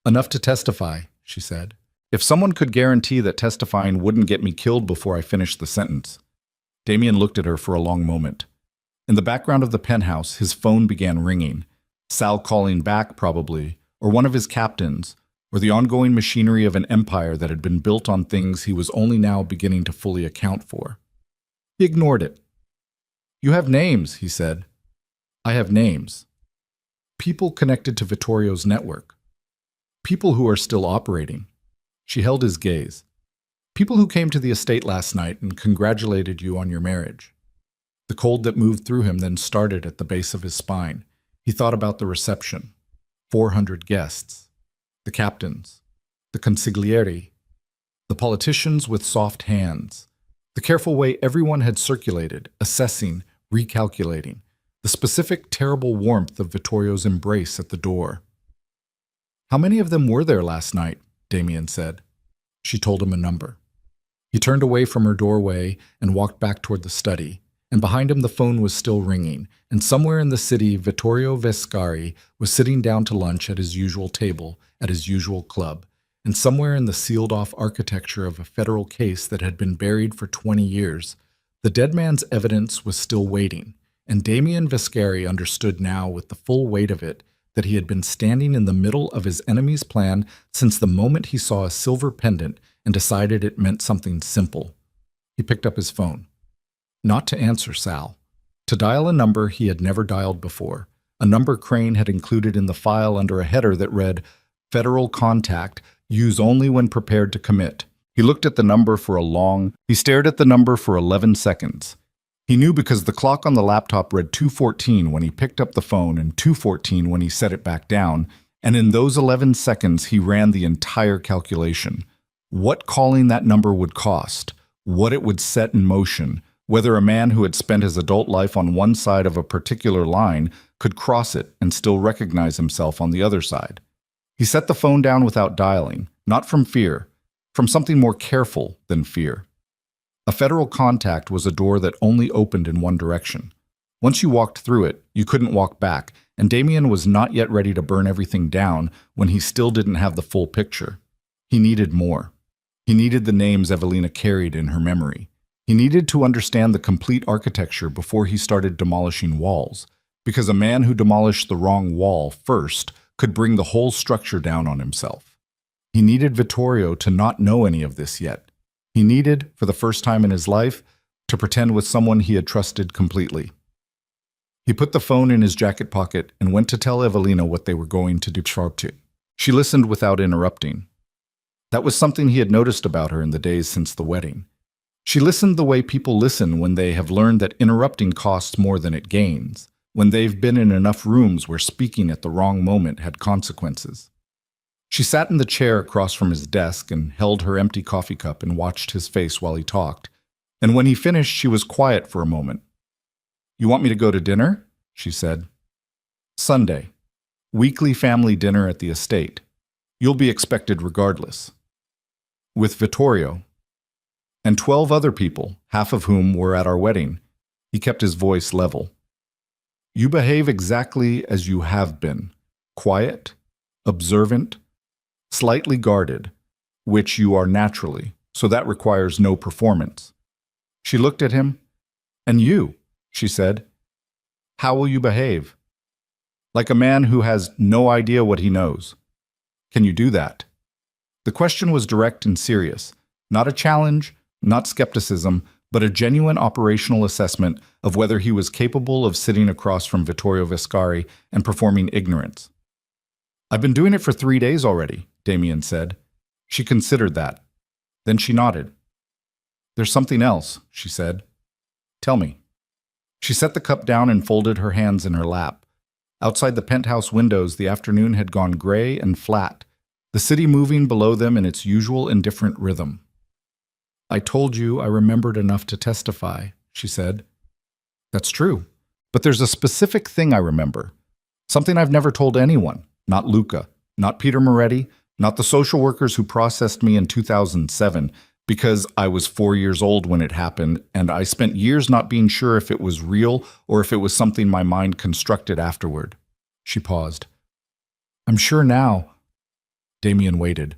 "Enough to testify," she said. "If someone could guarantee that testifying wouldn't get me killed before I finished the sentence." Damien looked at her for a long moment. In the background of the penthouse, his phone began ringing. Sal calling back, probably, or one of his captains, or the ongoing machinery of an empire that had been built on things he was only now beginning to fully account for. He ignored it. "You have names," he said. "I have names. People connected to Vittorio's network. People who are still operating. She held his gaze. People who came to the estate last night and congratulated you on your marriage. The cold that moved through him then started at the base of his spine. He thought about the reception. 400 guests. The captains. The consiglieri. The politicians with soft hands. The careful way everyone had circulated, assessing, recalculating. The specific, terrible warmth of Vittorio's embrace at the door. How many of them were there last night? Damien said. She told him a number. He turned away from her doorway and walked back toward the study, and behind him the phone was still ringing, and somewhere in the city Vittorio Vescari was sitting down to lunch at his usual table, at his usual club, and somewhere in the sealed-off architecture of a federal case that had been buried for 20 years, the dead man's evidence was still waiting, and Damien Vescari understood now with the full weight of it that he had been standing in the middle of his enemy's plan since the moment he saw a silver pendant and decided it meant something simple. He picked up his phone. Not to answer Sal. To dial a number he had never dialed before, a number Crane had included in the file under a header that read, Federal Contact, use only when prepared to commit. He looked at the number for he stared at the number for 11 seconds. He knew because the clock on the laptop read 2:14 when he picked up the phone and 2:14 when he set it back down, and in those 11 seconds he ran the entire calculation. What calling that number would cost, what it would set in motion, whether a man who had spent his adult life on one side of a particular line could cross it and still recognize himself on the other side. He set the phone down without dialing, not from fear, from something more careful than fear. A federal contact was a door that only opened in one direction. Once you walked through it, you couldn't walk back, and Damien was not yet ready to burn everything down when he still didn't have the full picture. He needed more. He needed the names Evelina carried in her memory. He needed to understand the complete architecture before he started demolishing walls, because a man who demolished the wrong wall first could bring the whole structure down on himself. He needed Vittorio to not know any of this yet. He needed, for the first time in his life, to pretend with someone he had trusted completely. He put the phone in his jacket pocket and went to tell Evelina what they were going to do. She listened without interrupting. That was something he had noticed about her in the days since the wedding. She listened the way people listen when they have learned that interrupting costs more than it gains, when they've been in enough rooms where speaking at the wrong moment had consequences. She sat in the chair across from his desk and held her empty coffee cup and watched his face while he talked, and when he finished she was quiet for a moment. You want me to go to dinner? She said. Sunday. Weekly family dinner at the estate. You'll be expected regardless. With Vittorio. And 12 other people, half of whom were at our wedding. He kept his voice level. You behave exactly as you have been. Quiet, observant, slightly guarded, which you are naturally, so that requires no performance. She looked at him. And you, she said. How will you behave? Like a man who has no idea what he knows. Can you do that? The question was direct and serious, not a challenge, not skepticism, but a genuine operational assessment of whether he was capable of sitting across from Vittorio Vescari and performing ignorance. I've been doing it for 3 days already, Damien said. She considered that. Then she nodded. There's something else, she said. Tell me. She set the cup down and folded her hands in her lap. Outside the penthouse windows, the afternoon had gone gray and flat, the city moving below them in its usual indifferent rhythm. I told you I remembered enough to testify, she said. That's true, but there's a specific thing I remember. Something I've never told anyone, not Luca, not Peter Moretti, not the social workers who processed me in 2007, because I was 4 years old when it happened, and I spent years not being sure if it was real or if it was something my mind constructed afterward. She paused. I'm sure now. Damien waited.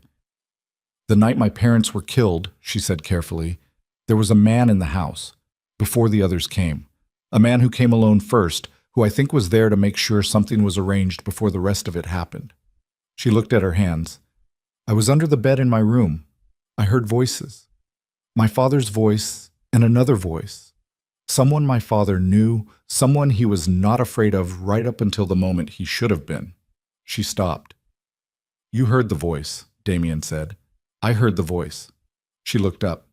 The night my parents were killed, she said carefully, there was a man in the house, before the others came. A man who came alone first, who I think was there to make sure something was arranged before the rest of it happened. She looked at her hands. I was under the bed in my room. I heard voices. My father's voice and another voice. Someone my father knew, someone he was not afraid of right up until the moment he should have been. She stopped. You heard the voice, Damien said. I heard the voice. She looked up.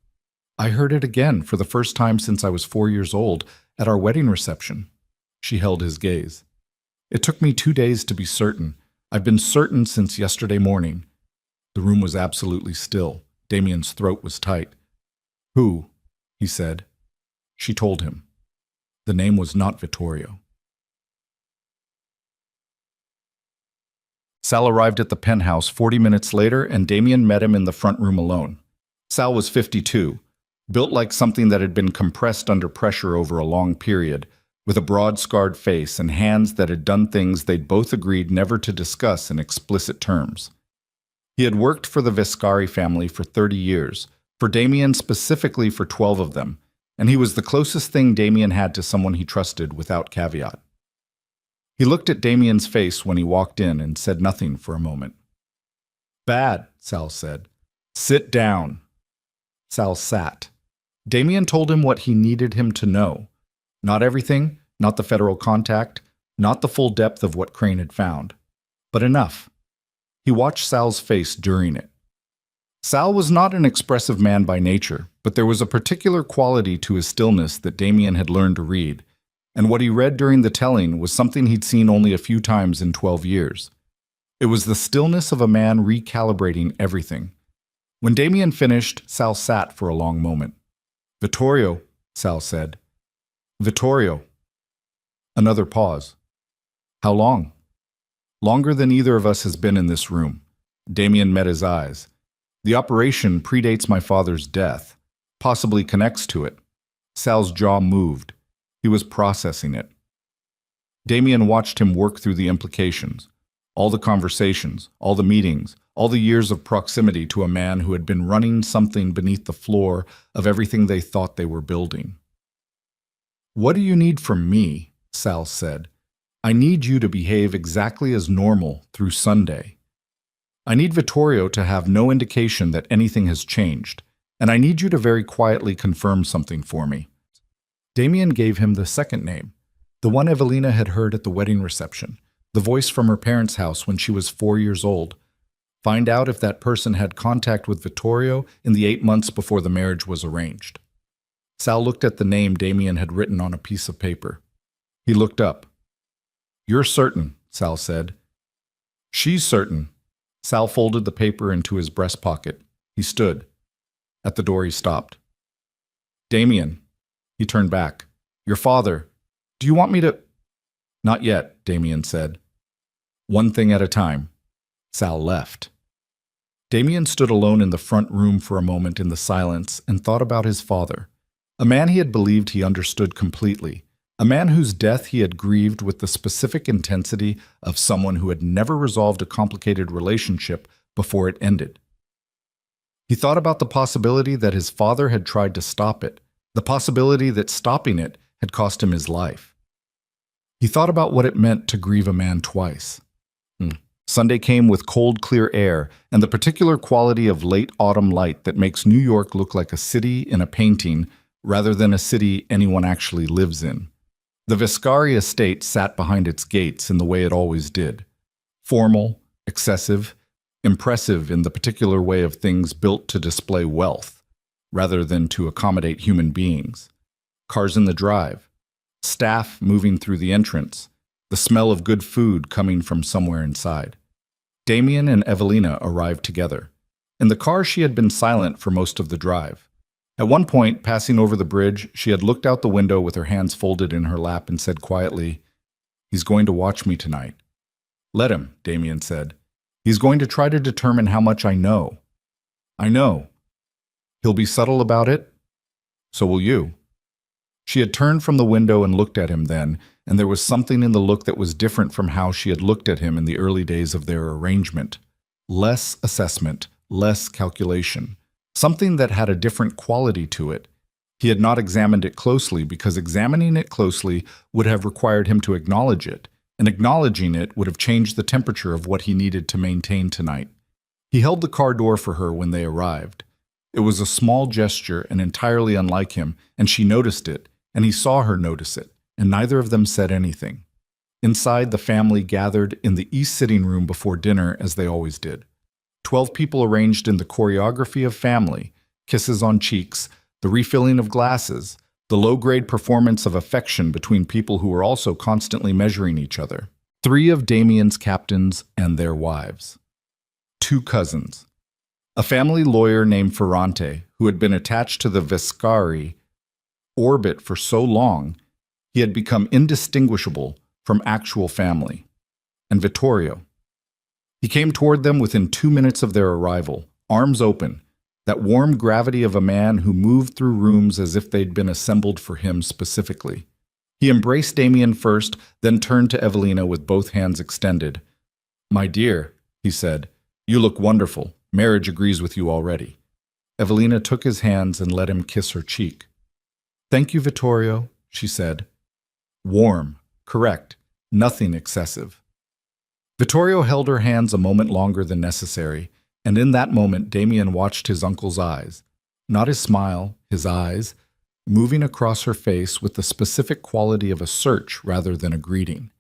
I heard it again for the first time since I was 4 years old at our wedding reception. She held his gaze. It took me 2 days to be certain. I've been certain since yesterday morning. The room was absolutely still. Damien's throat was tight. Who? He said. She told him. The name was not Vittorio. Sal arrived at the penthouse 40 minutes later, and Damien met him in the front room alone. Sal was 52, built like something that had been compressed under pressure over a long period, with a broad, scarred face and hands that had done things they'd both agreed never to discuss in explicit terms. He had worked for the Viscari family for 30 years, for Damien specifically for 12 of them, and he was the closest thing Damien had to someone he trusted without caveat. He looked at Damien's face when he walked in and said nothing for a moment. Bad, Sal said. Sit down. Sal sat. Damien told him what he needed him to know. Not everything, not the federal contact, not the full depth of what Crane had found, but enough. He watched Sal's face during it. Sal was not an expressive man by nature, but there was a particular quality to his stillness that Damien had learned to read, and what he read during the telling was something he'd seen only a few times in 12 years. It was the stillness of a man recalibrating everything. When Damien finished, Sal sat for a long moment. Vittorio, Sal said. Vittorio. Another pause. How long? Longer than either of us has been in this room. Damien met his eyes. The operation predates my father's death, possibly connects to it. Sal's jaw moved. He was processing it. Damien watched him work through the implications, all the conversations, all the meetings, all the years of proximity to a man who had been running something beneath the floor of everything they thought they were building. What do you need from me? Sal said. I need you to behave exactly as normal through Sunday. I need Vittorio to have no indication that anything has changed, and I need you to very quietly confirm something for me. Damien gave him the second name, the one Evelina had heard at the wedding reception, the voice from her parents' house when she was 4 years old. Find out if that person had contact with Vittorio in the 8 months before the marriage was arranged. Sal looked at the name Damien had written on a piece of paper. He looked up. You're certain, Sal said. She's certain. Sal folded the paper into his breast pocket. He stood. At the door he stopped. Damien. He turned back. Your father. Do you want me to... Not yet, Damien said. One thing at a time. Sal left. Damien stood alone in the front room for a moment in the silence and thought about his father, a man he had believed he understood completely, a man whose death he had grieved with the specific intensity of someone who had never resolved a complicated relationship before it ended. He thought about the possibility that his father had tried to stop it, the possibility that stopping it had cost him his life. He thought about what it meant to grieve a man twice. Sunday came with cold, clear air and the particular quality of late autumn light that makes New York look like a city in a painting rather than a city anyone actually lives in. The Viscari estate sat behind its gates in the way it always did. Formal, excessive, impressive in the particular way of things built to display wealth, rather than to accommodate human beings. Cars in the drive, staff moving through the entrance, the smell of good food coming from somewhere inside. Damien and Evelina arrived together. In the car she had been silent for most of the drive. At one point, passing over the bridge, she had looked out the window with her hands folded in her lap and said quietly, He's going to watch me tonight. Let him, Damien said. He's going to try to determine how much I know. I know. He'll be subtle about it. So will you. She had turned from the window and looked at him then, and there was something in the look that was different from how she had looked at him in the early days of their arrangement. Less assessment, less calculation. Something that had a different quality to it. He had not examined it closely because examining it closely would have required him to acknowledge it, and acknowledging it would have changed the temperature of what he needed to maintain tonight. He held the car door for her when they arrived. It was a small gesture and entirely unlike him, and she noticed it, and he saw her notice it, and neither of them said anything. Inside, the family gathered in the east sitting room before dinner as they always did. 12 people arranged in the choreography of family, kisses on cheeks, the refilling of glasses, the low-grade performance of affection between people who were also constantly measuring each other. 3 of Damien's captains and their wives. 2 cousins. A family lawyer named Ferrante, who had been attached to the Viscari orbit for so long, he had become indistinguishable from actual family. And Vittorio. He came toward them within 2 minutes of their arrival, arms open, that warm gravity of a man who moved through rooms as if they'd been assembled for him specifically. He embraced Damien first, then turned to Evelina with both hands extended. "My dear," he said, "you look wonderful. Marriage agrees with you already." Evelina took his hands and let him kiss her cheek. "Thank you, Vittorio," she said. Warm, correct, nothing excessive. Vittorio held her hands a moment longer than necessary, and in that moment Damien watched his uncle's eyes, not his smile, his eyes, moving across her face with the specific quality of a search rather than a greeting.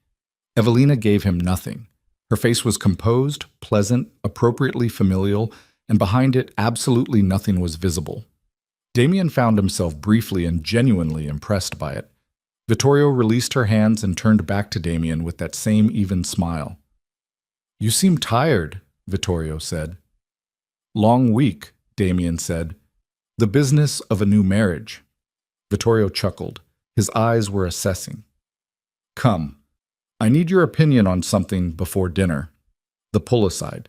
Evelina gave him nothing. Her face was composed, pleasant, appropriately familial, and behind it absolutely nothing was visible. Damien found himself briefly and genuinely impressed by it. Vittorio released her hands and turned back to Damien with that same even smile. "You seem tired," Vittorio said. "Long week," Damien said. "The business of a new marriage." Vittorio chuckled. His eyes were assessing. "Come, I need your opinion on something before dinner." The pull aside.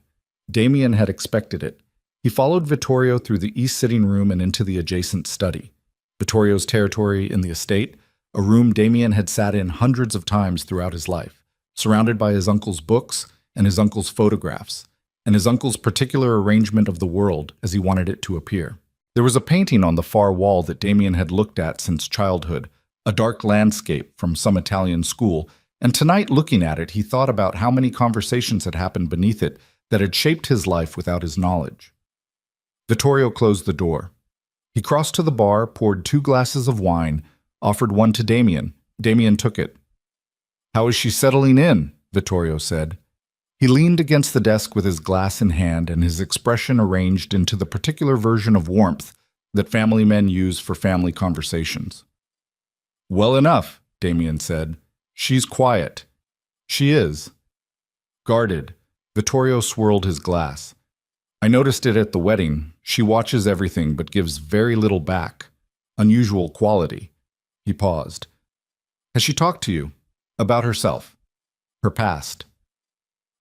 Damien had expected it. He followed Vittorio through the east sitting room and into the adjacent study. Vittorio's territory in the estate, a room Damien had sat in hundreds of times throughout his life, surrounded by his uncle's books and his uncle's photographs, and his uncle's particular arrangement of the world as he wanted it to appear. There was a painting on the far wall that Damien had looked at since childhood, a dark landscape from some Italian school, and tonight looking at it he thought about how many conversations had happened beneath it that had shaped his life without his knowledge. Vittorio closed the door. He crossed to the bar, poured 2 glasses of wine, offered one to Damien. Damien took it. "How is she settling in?" Vittorio said. He leaned against the desk with his glass in hand and his expression arranged into the particular version of warmth that family men use for family conversations. "Well enough," Damien said. "She's quiet." "She is." Guarded, Vittorio swirled his glass. "I noticed it at the wedding. She watches everything but gives very little back. Unusual quality." He paused. "Has she talked to you? About herself? Her past?"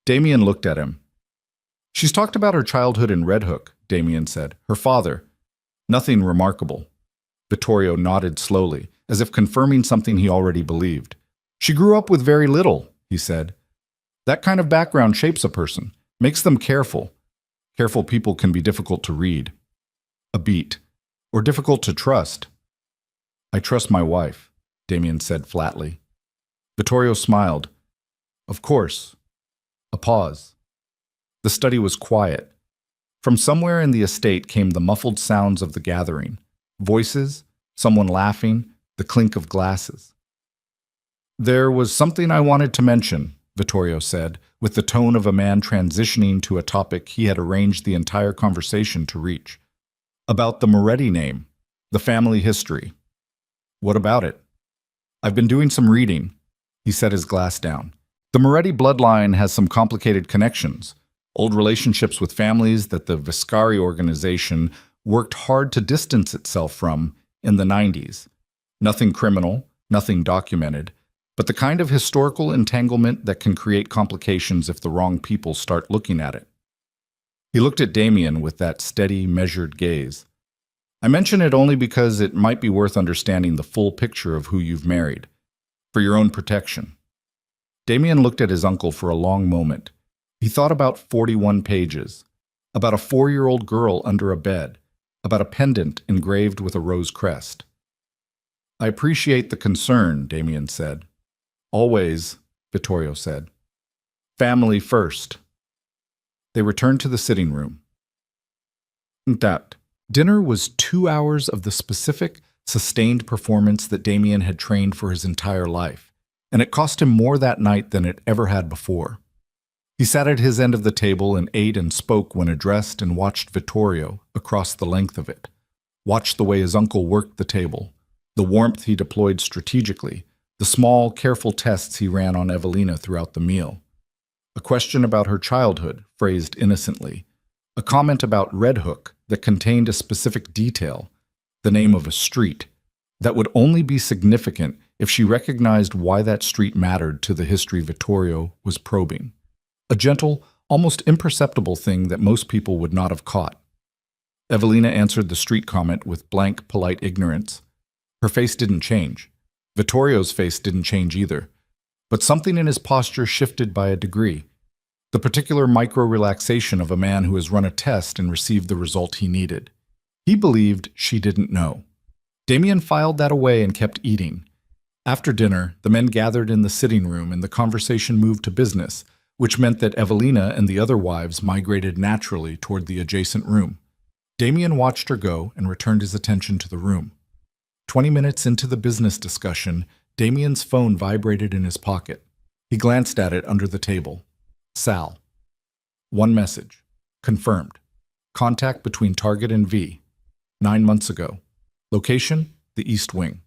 Damien looked at him. "She's talked about her childhood in Red Hook," Damien said. "Her father. Nothing remarkable." Vittorio nodded slowly, as if confirming something he already believed. "She grew up with very little," he said. "That kind of background shapes a person, makes them careful. Careful people can be difficult to read. A beat. Or difficult to trust." "I trust my wife," Damien said flatly. Vittorio smiled. "Of course." A pause. The study was quiet. From somewhere in the estate came the muffled sounds of the gathering. Voices, someone laughing, the clink of glasses. "There was something I wanted to mention," Vittorio said, with the tone of a man transitioning to a topic he had arranged the entire conversation to reach. "About the Moretti name, the family history." "What about it?" "I've been doing some reading." He set his glass down. "The Moretti bloodline has some complicated connections, old relationships with families that the Viscari organization worked hard to distance itself from in the 90s. Nothing criminal, nothing documented, but the kind of historical entanglement that can create complications if the wrong people start looking at it." He looked at Damien with that steady, measured gaze. "I mention it only because it might be worth understanding the full picture of who you've married, for your own protection." Damien looked at his uncle for a long moment. He thought about 41 pages, about a 4-year-old girl under a bed, about a pendant engraved with a rose crest. "I appreciate the concern," Damien said. "Always," Vittorio said. "Family first." They returned to the sitting room. Dinner was 2 hours of the specific, sustained performance that Damien had trained for his entire life, and it cost him more that night than it ever had before. He sat at his end of the table and ate and spoke when addressed and watched Vittorio across the length of it. Watched the way his uncle worked the table, the warmth he deployed strategically, the small, careful tests he ran on Evelina throughout the meal. A question about her childhood, phrased innocently. A comment about Red Hook that contained a specific detail, the name of a street, that would only be significant if she recognized why that street mattered to the history Vittorio was probing. A gentle, almost imperceptible thing that most people would not have caught. Evelina answered the street comment with blank, polite ignorance. Her face didn't change. Vittorio's face didn't change either. But something in his posture shifted by a degree. The particular micro-relaxation of a man who has run a test and received the result he needed. He believed she didn't know. Damien filed that away and kept eating. After dinner, the men gathered in the sitting room and the conversation moved to business, which meant that Evelina and the other wives migrated naturally toward the adjacent room. Damien watched her go and returned his attention to the room. 20 minutes into the business discussion, Damien's phone vibrated in his pocket. He glanced at it under the table. Sal. One message. Confirmed. Contact between target and V. 9 months ago. Location, the East Wing.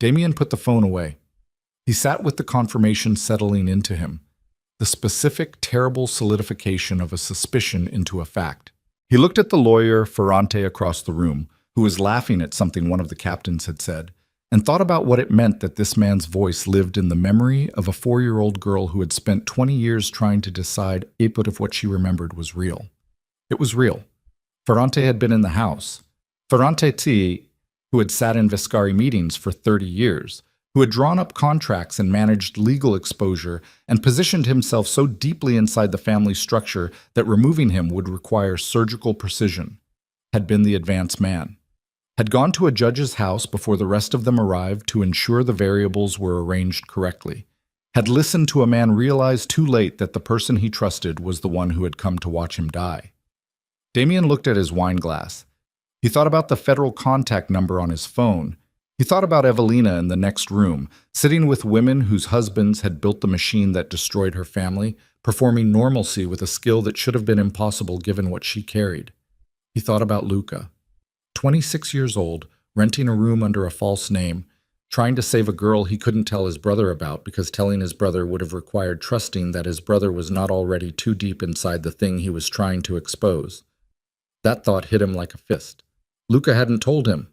Damien put the phone away. He sat with the confirmation settling into him. The specific, terrible solidification of a suspicion into a fact. He looked at the lawyer, Ferrante, across the room, who was laughing at something one of the captains had said, and thought about what it meant that this man's voice lived in the memory of a 4-year-old girl who had spent 20 years trying to decide if what she remembered was real. It was real. Ferrante had been in the house. Ferrante T, who had sat in Viscari meetings for 30 years, who had drawn up contracts and managed legal exposure and positioned himself so deeply inside the family structure that removing him would require surgical precision, had been the advance man. Had gone to a judge's house before the rest of them arrived to ensure the variables were arranged correctly. Had listened to a man realize too late that the person he trusted was the one who had come to watch him die. Damien looked at his wine glass. He thought about the federal contact number on his phone. He thought about Evelina in the next room, sitting with women whose husbands had built the machine that destroyed her family, performing normalcy with a skill that should have been impossible given what she carried. He thought about Luca. 26 years old, renting a room under a false name, trying to save a girl he couldn't tell his brother about because telling his brother would have required trusting that his brother was not already too deep inside the thing he was trying to expose. That thought hit him like a fist. Luca hadn't told him.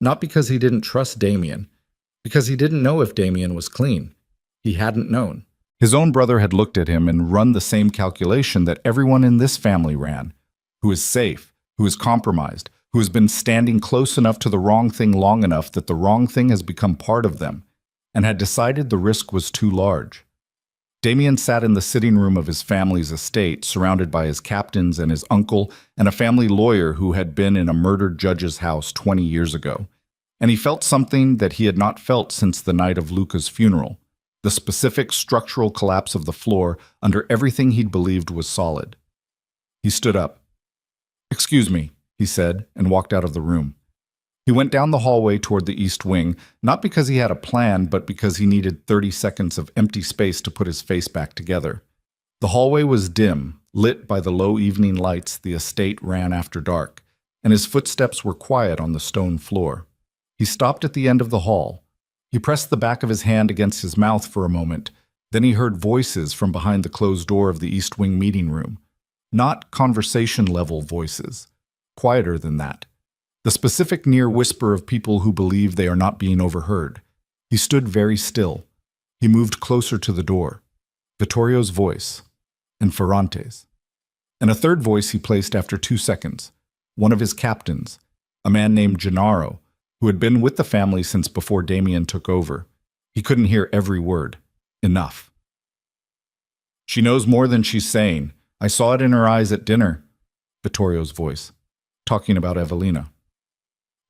Not because he didn't trust Damien, because he didn't know if Damien was clean. He hadn't known. His own brother had looked at him and run the same calculation that everyone in this family ran. Who is safe, who is compromised, who has been standing close enough to the wrong thing long enough that the wrong thing has become part of them, and had decided the risk was too large. Damien sat in the sitting room of his family's estate, surrounded by his captains and his uncle and a family lawyer who had been in a murdered judge's house 20 years ago. And he felt something that he had not felt since the night of Luca's funeral, the specific structural collapse of the floor under everything he'd believed was solid. He stood up. "Excuse me," he said, and walked out of the room. He went down the hallway toward the East Wing, not because he had a plan, but because he needed 30 seconds of empty space to put his face back together. The hallway was dim, lit by the low evening lights the estate ran after dark, and his footsteps were quiet on the stone floor. He stopped at the end of the hall. He pressed the back of his hand against his mouth for a moment. Then he heard voices from behind the closed door of the East Wing meeting room. Not conversation-level voices. Quieter than that. The specific near whisper of people who believe they are not being overheard. He stood very still. He moved closer to the door. Vittorio's voice. And Ferrante's. And a third voice he placed after 2 seconds. One of his captains. A man named Gennaro, who had been with the family since before Damien took over. He couldn't hear every word. Enough. "She knows more than she's saying. I saw it in her eyes at dinner." Vittorio's voice. Talking about Evelina.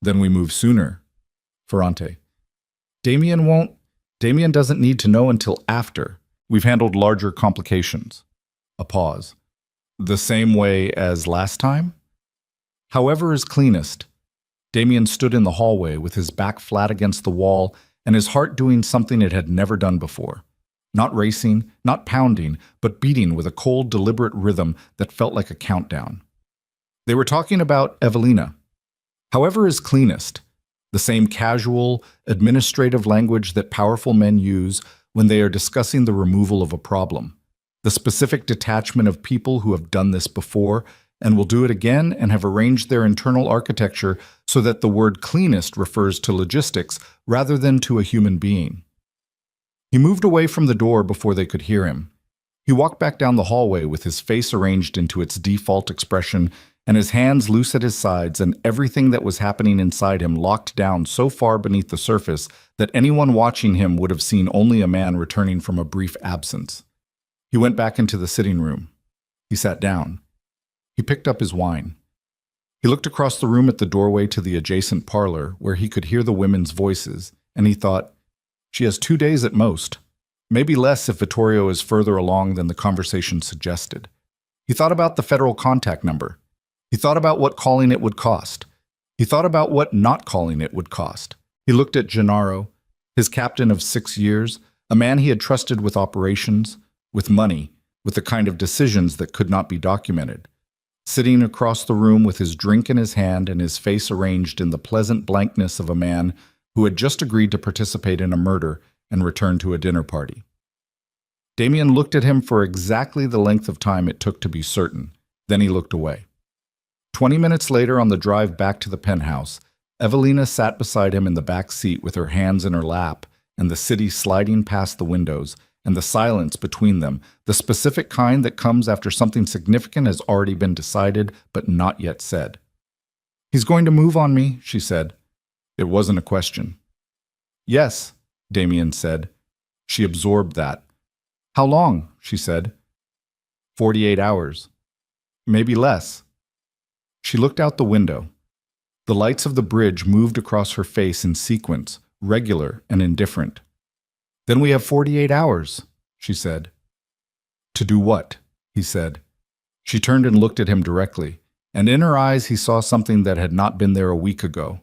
"Then we move sooner." Ferrante. Damien doesn't need to know until after. We've handled larger complications." A pause. "The same way as last time?" "However is cleanest." Damien stood in the hallway with his back flat against the wall and his heart doing something it had never done before. Not racing, not pounding, but beating with a cold, deliberate rhythm that felt like a countdown. They were talking about Evelina. However is cleanest, the same casual, administrative language that powerful men use when they are discussing the removal of a problem. The specific detachment of people who have done this before and will do it again and have arranged their internal architecture so that the word cleanest refers to logistics rather than to a human being. He moved away from the door before they could hear him. He walked back down the hallway with his face arranged into its default expression and his hands loose at his sides and everything that was happening inside him locked down so far beneath the surface that anyone watching him would have seen only a man returning from a brief absence. He went back into the sitting room. He sat down. He picked up his wine. He looked across the room at the doorway to the adjacent parlor where he could hear the women's voices, and he thought, she has 2 days at most, maybe less if Vittorio is further along than the conversation suggested. He thought about the federal contact number. He thought about what calling it would cost. He thought about what not calling it would cost. He looked at Gennaro, his captain of 6 years, a man he had trusted with operations, with money, with the kind of decisions that could not be documented. Sitting across the room with his drink in his hand and his face arranged in the pleasant blankness of a man who had just agreed to participate in a murder and return to a dinner party. Damien looked at him for exactly the length of time it took to be certain. Then he looked away. 20 minutes later, on the drive back to the penthouse, Evelina sat beside him in the back seat with her hands in her lap and the city sliding past the windows and the silence between them, the specific kind that comes after something significant has already been decided but not yet said. He's going to move on me, she said. It wasn't a question. Yes, Damien said. She absorbed that. How long? She said. 48 hours. Maybe less. She looked out the window. The lights of the bridge moved across her face in sequence, regular and indifferent. Then we have 48 hours, she said. To do what? He said. She turned and looked at him directly, and in her eyes he saw something that had not been there a week ago.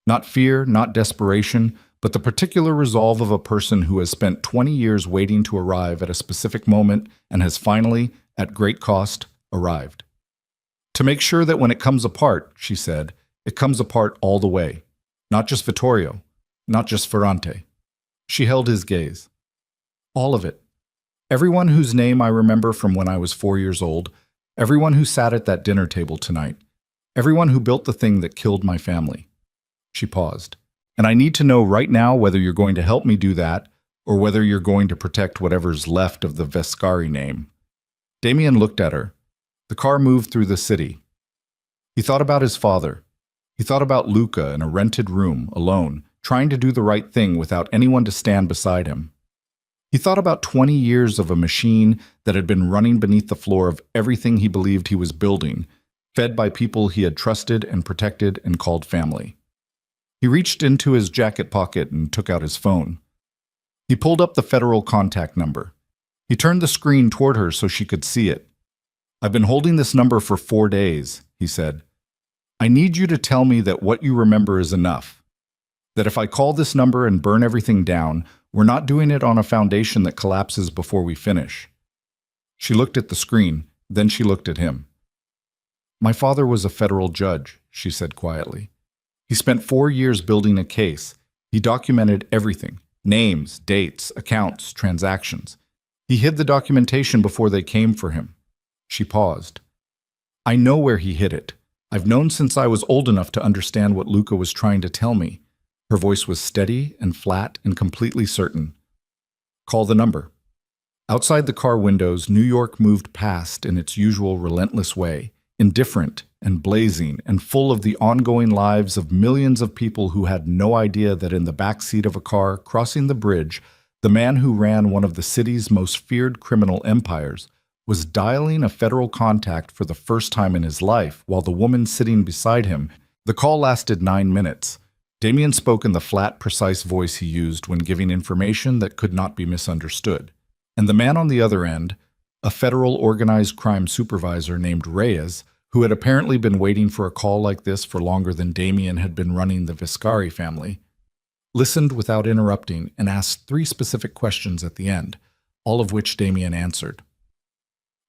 Not fear, not desperation, but the particular resolve of a person who has spent 20 years waiting to arrive at a specific moment and has finally, at great cost, arrived. To make sure that when it comes apart, she said, it comes apart all the way. Not just Vittorio, not just Ferrante. She held his gaze. All of it. Everyone whose name I remember from when I was 4 years old, everyone who sat at that dinner table tonight, everyone who built the thing that killed my family. She paused. And I need to know right now whether you're going to help me do that or whether you're going to protect whatever's left of the Vescari name. Damien looked at her. The car moved through the city. He thought about his father. He thought about Luca in a rented room, alone, trying to do the right thing without anyone to stand beside him. He thought about 20 years of a machine that had been running beneath the floor of everything he believed he was building, fed by people he had trusted and protected and called family. He reached into his jacket pocket and took out his phone. He pulled up the federal contact number. He turned the screen toward her so she could see it. I've been holding this number for 4 days, he said. I need you to tell me that what you remember is enough. That if I call this number and burn everything down, we're not doing it on a foundation that collapses before we finish. She looked at the screen, then she looked at him. My father was a federal judge, she said quietly. He spent 4 years building a case. He documented everything, names, dates, accounts, transactions. He hid the documentation before they came for him. She paused. I know where he hid it. I've known since I was old enough to understand what Luca was trying to tell me. Her voice was steady and flat and completely certain. Call the number. Outside the car windows, New York moved past in its usual relentless way, indifferent and blazing and full of the ongoing lives of millions of people who had no idea that in the back seat of a car crossing the bridge, the man who ran one of the city's most feared criminal empires was dialing a federal contact for the first time in his life while the woman sitting beside him. The call lasted 9 minutes. Damien spoke in the flat, precise voice he used when giving information that could not be misunderstood. And the man on the other end, a federal organized crime supervisor named Reyes, who had apparently been waiting for a call like this for longer than Damien had been running the Vescari family, listened without interrupting and asked 3 specific questions at the end, all of which Damien answered.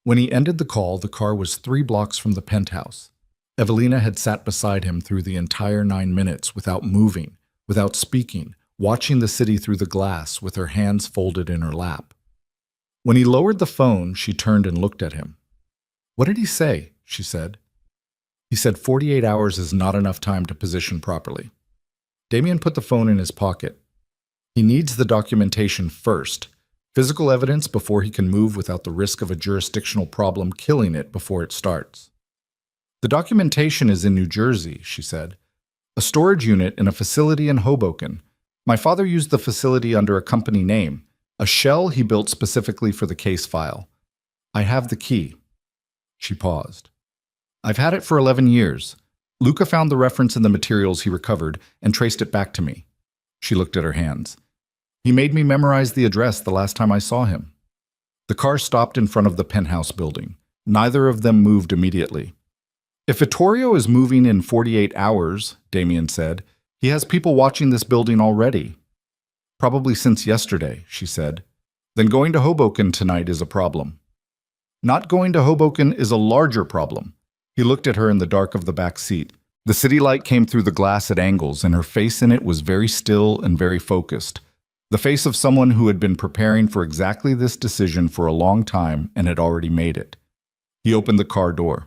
When he ended the call, the car was 3 blocks from the penthouse. Evelina had sat beside him through the entire 9 minutes without moving, without speaking, watching the city through the glass with her hands folded in her lap. When he lowered the phone, she turned and looked at him. "What did he say?" she said. "He said 48 hours is not enough time to position properly." Damien put the phone in his pocket. He needs the documentation first, physical evidence before he can move without the risk of a jurisdictional problem killing it before it starts. "The documentation is in New Jersey," she said. "A storage unit in a facility in Hoboken. My father used the facility under a company name, a shell he built specifically for the case file. I have the key." She paused. "I've had it for 11 years. Luca found the reference in the materials he recovered and traced it back to me." She looked at her hands. "He made me memorize the address the last time I saw him." The car stopped in front of the penthouse building. Neither of them moved immediately. "If Vittorio is moving in 48 hours, Damien said, he has people watching this building already." "Probably since yesterday," she said. "Then going to Hoboken tonight is a problem." "Not going to Hoboken is a larger problem." He looked at her in the dark of the back seat. The city light came through the glass at angles, and her face in it was very still and very focused. The face of someone who had been preparing for exactly this decision for a long time and had already made it. He opened the car door.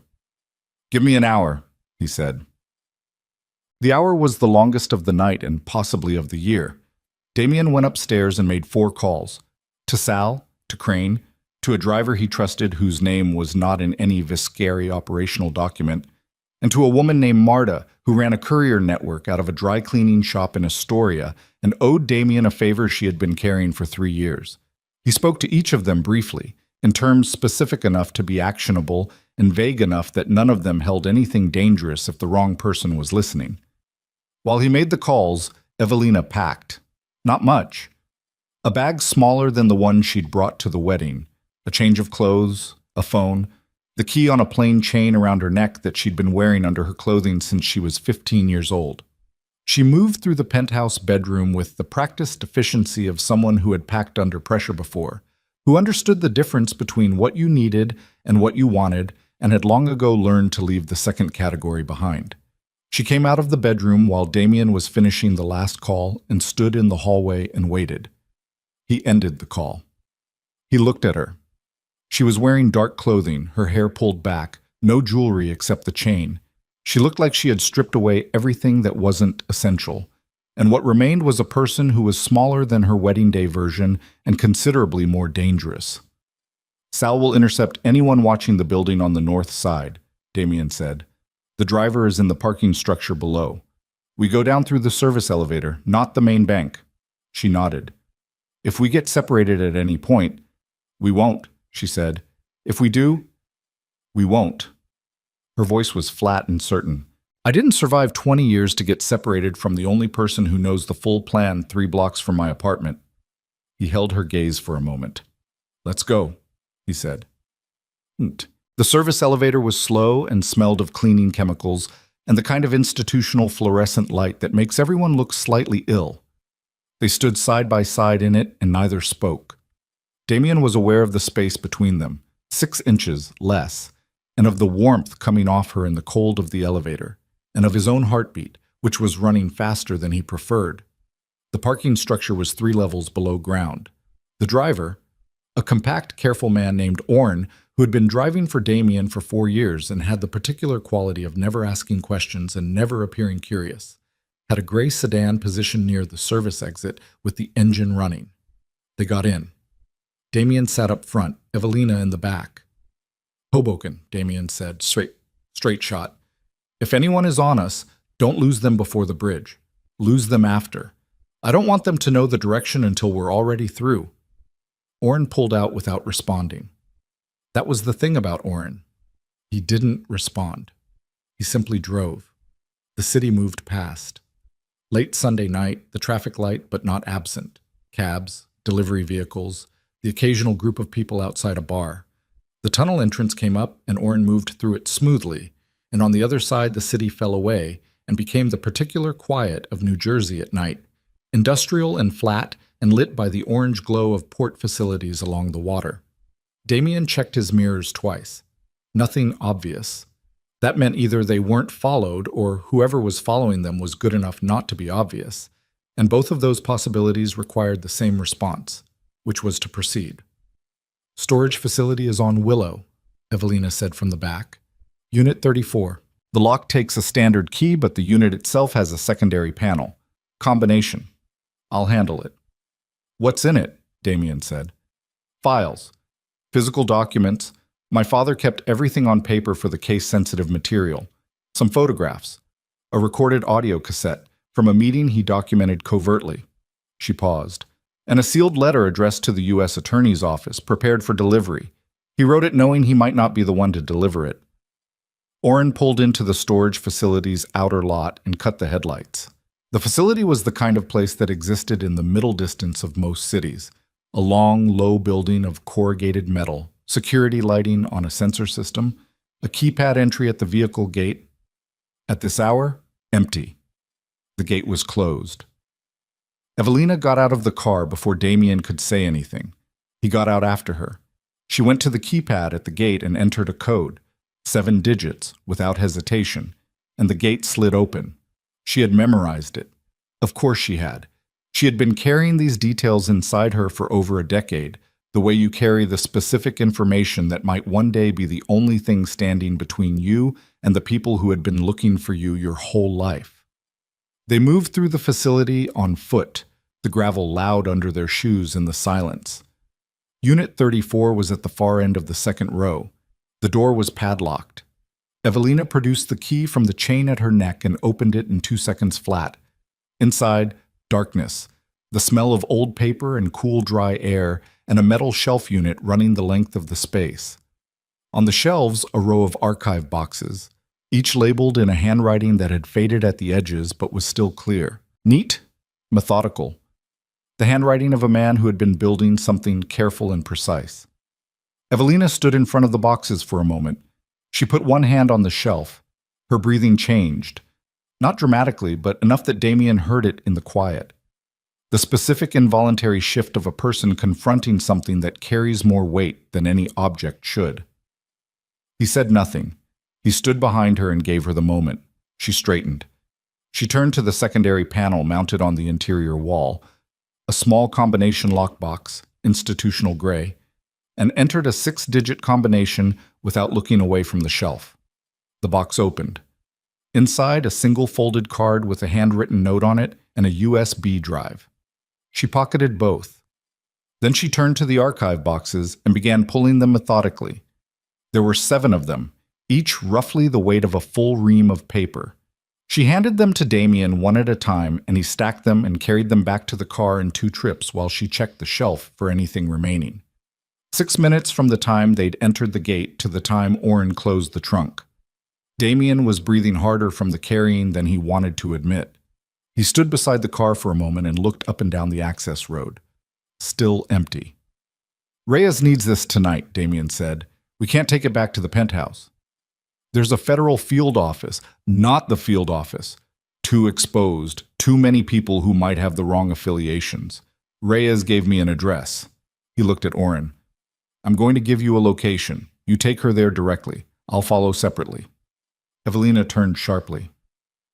"Give me an hour," he said. The hour was the longest of the night and possibly of the year. Damien went upstairs and made 4 calls. To Sal, to Crane, to a driver he trusted whose name was not in any Viscari operational document, and to a woman named Marta who ran a courier network out of a dry cleaning shop in Astoria and owed Damien a favor she had been carrying for 3 years. He spoke to each of them briefly, in terms specific enough to be actionable and vague enough that none of them held anything dangerous if the wrong person was listening. While he made the calls, Evelina packed. Not much. A bag smaller than the one she'd brought to the wedding, a change of clothes, a phone, the key on a plain chain around her neck that she'd been wearing under her clothing since she was 15 years old. She moved through the penthouse bedroom with the practiced efficiency of someone who had packed under pressure before, who understood the difference between what you needed and what you wanted and had long ago learned to leave the second category behind. She came out of the bedroom while Damien was finishing the last call and stood in the hallway and waited. He ended the call. He looked at her. She was wearing dark clothing, her hair pulled back, no jewelry except the chain. She looked like she had stripped away everything that wasn't essential, and what remained was a person who was smaller than her wedding day version and considerably more dangerous. "Sal will intercept anyone watching the building on the north side," Damien said. "The driver is in the parking structure below. We go down through the service elevator, not the main bank." She nodded. "If we get separated at any point—" "We won't," she said. "If we do, we won't." Her voice was flat and certain. "I didn't survive 20 years to get separated from the only person who knows the full plan 3 blocks from my apartment." He held her gaze for a moment. "Let's go," he said. The service elevator was slow and smelled of cleaning chemicals and the kind of institutional fluorescent light that makes everyone look slightly ill. They stood side by side in it and neither spoke. Damien was aware of the space between them, 6 inches less, and of the warmth coming off her in the cold of the elevator, and of his own heartbeat, which was running faster than he preferred. The parking structure was 3 levels below ground. The driver, a compact, careful man named Orrin, who had been driving for Damien for 4 years and had the particular quality of never asking questions and never appearing curious, had a gray sedan positioned near the service exit with the engine running. They got in. Damien sat up front, Evelina in the back. "Hoboken," Damien said, straight shot. "If anyone is on us, don't lose them before the bridge. Lose them after. I don't want them to know the direction until we're already through." Orrin pulled out without responding. That was the thing about Orrin. He didn't respond. He simply drove. The city moved past. Late Sunday night, the traffic light but not absent. Cabs, delivery vehicles, the occasional group of people outside a bar. The tunnel entrance came up and Orrin moved through it smoothly, and on the other side the city fell away and became the particular quiet of New Jersey at night, industrial and flat, and lit by the orange glow of port facilities along the water. Damien checked his mirrors twice. Nothing obvious. That meant either they weren't followed or whoever was following them was good enough not to be obvious, and both of those possibilities required the same response, which was to proceed. "Storage facility is on Willow," Evelina said from the back. "Unit 34. The lock takes a standard key, but the unit itself has a secondary panel. Combination. I'll handle it." "What's in it?" Damien said. "Files. Physical documents. My father kept everything on paper for the case-sensitive material. Some photographs. A recorded audio cassette from a meeting he documented covertly." She paused. "And a sealed letter addressed to the U.S. Attorney's Office, prepared for delivery. He wrote it knowing he might not be the one to deliver it." Oren pulled into the storage facility's outer lot and cut the headlights. The facility was the kind of place that existed in the middle distance of most cities. A long, low building of corrugated metal, security lighting on a sensor system, a keypad entry at the vehicle gate. At this hour, empty. The gate was closed. Evelina got out of the car before Damien could say anything. He got out after her. She went to the keypad at the gate and entered a code, 7 digits, without hesitation, and the gate slid open. She had memorized it. Of course she had. She had been carrying these details inside her for over a decade, the way you carry the specific information that might one day be the only thing standing between you and the people who had been looking for you your whole life. They moved through the facility on foot, the gravel loud under their shoes in the silence. Unit 34 was at the far end of the second row. The door was padlocked. Evelina produced the key from the chain at her neck and opened it in 2 seconds flat. Inside, darkness, the smell of old paper and cool, dry air, and a metal shelf unit running the length of the space. On the shelves, a row of archive boxes, each labeled in a handwriting that had faded at the edges but was still clear. Neat, methodical. The handwriting of a man who had been building something careful and precise. Evelina stood in front of the boxes for a moment. She put one hand on the shelf. Her breathing changed. Not dramatically, but enough that Damien heard it in the quiet. The specific involuntary shift of a person confronting something that carries more weight than any object should. He said nothing. He stood behind her and gave her the moment. She straightened. She turned to the secondary panel mounted on the interior wall, a small combination lockbox, institutional gray, and entered a 6-digit combination without looking away from the shelf. The box opened. Inside, a single folded card with a handwritten note on it and a USB drive. She pocketed both. Then she turned to the archive boxes and began pulling them methodically. There were 7 of them, each roughly the weight of a full ream of paper. She handed them to Damien one at a time, and he stacked them and carried them back to the car in 2 trips while she checked the shelf for anything remaining. 6 minutes from the time they'd entered the gate to the time Oren closed the trunk. Damien was breathing harder from the carrying than he wanted to admit. He stood beside the car for a moment and looked up and down the access road. Still empty. "Reyes needs this tonight," Damien said. "We can't take it back to the penthouse. There's a federal field office, not the field office. Too exposed, too many people who might have the wrong affiliations. Reyes gave me an address." He looked at Oren. "I'm going to give you a location. You take her there directly. I'll follow separately." Evelina turned sharply.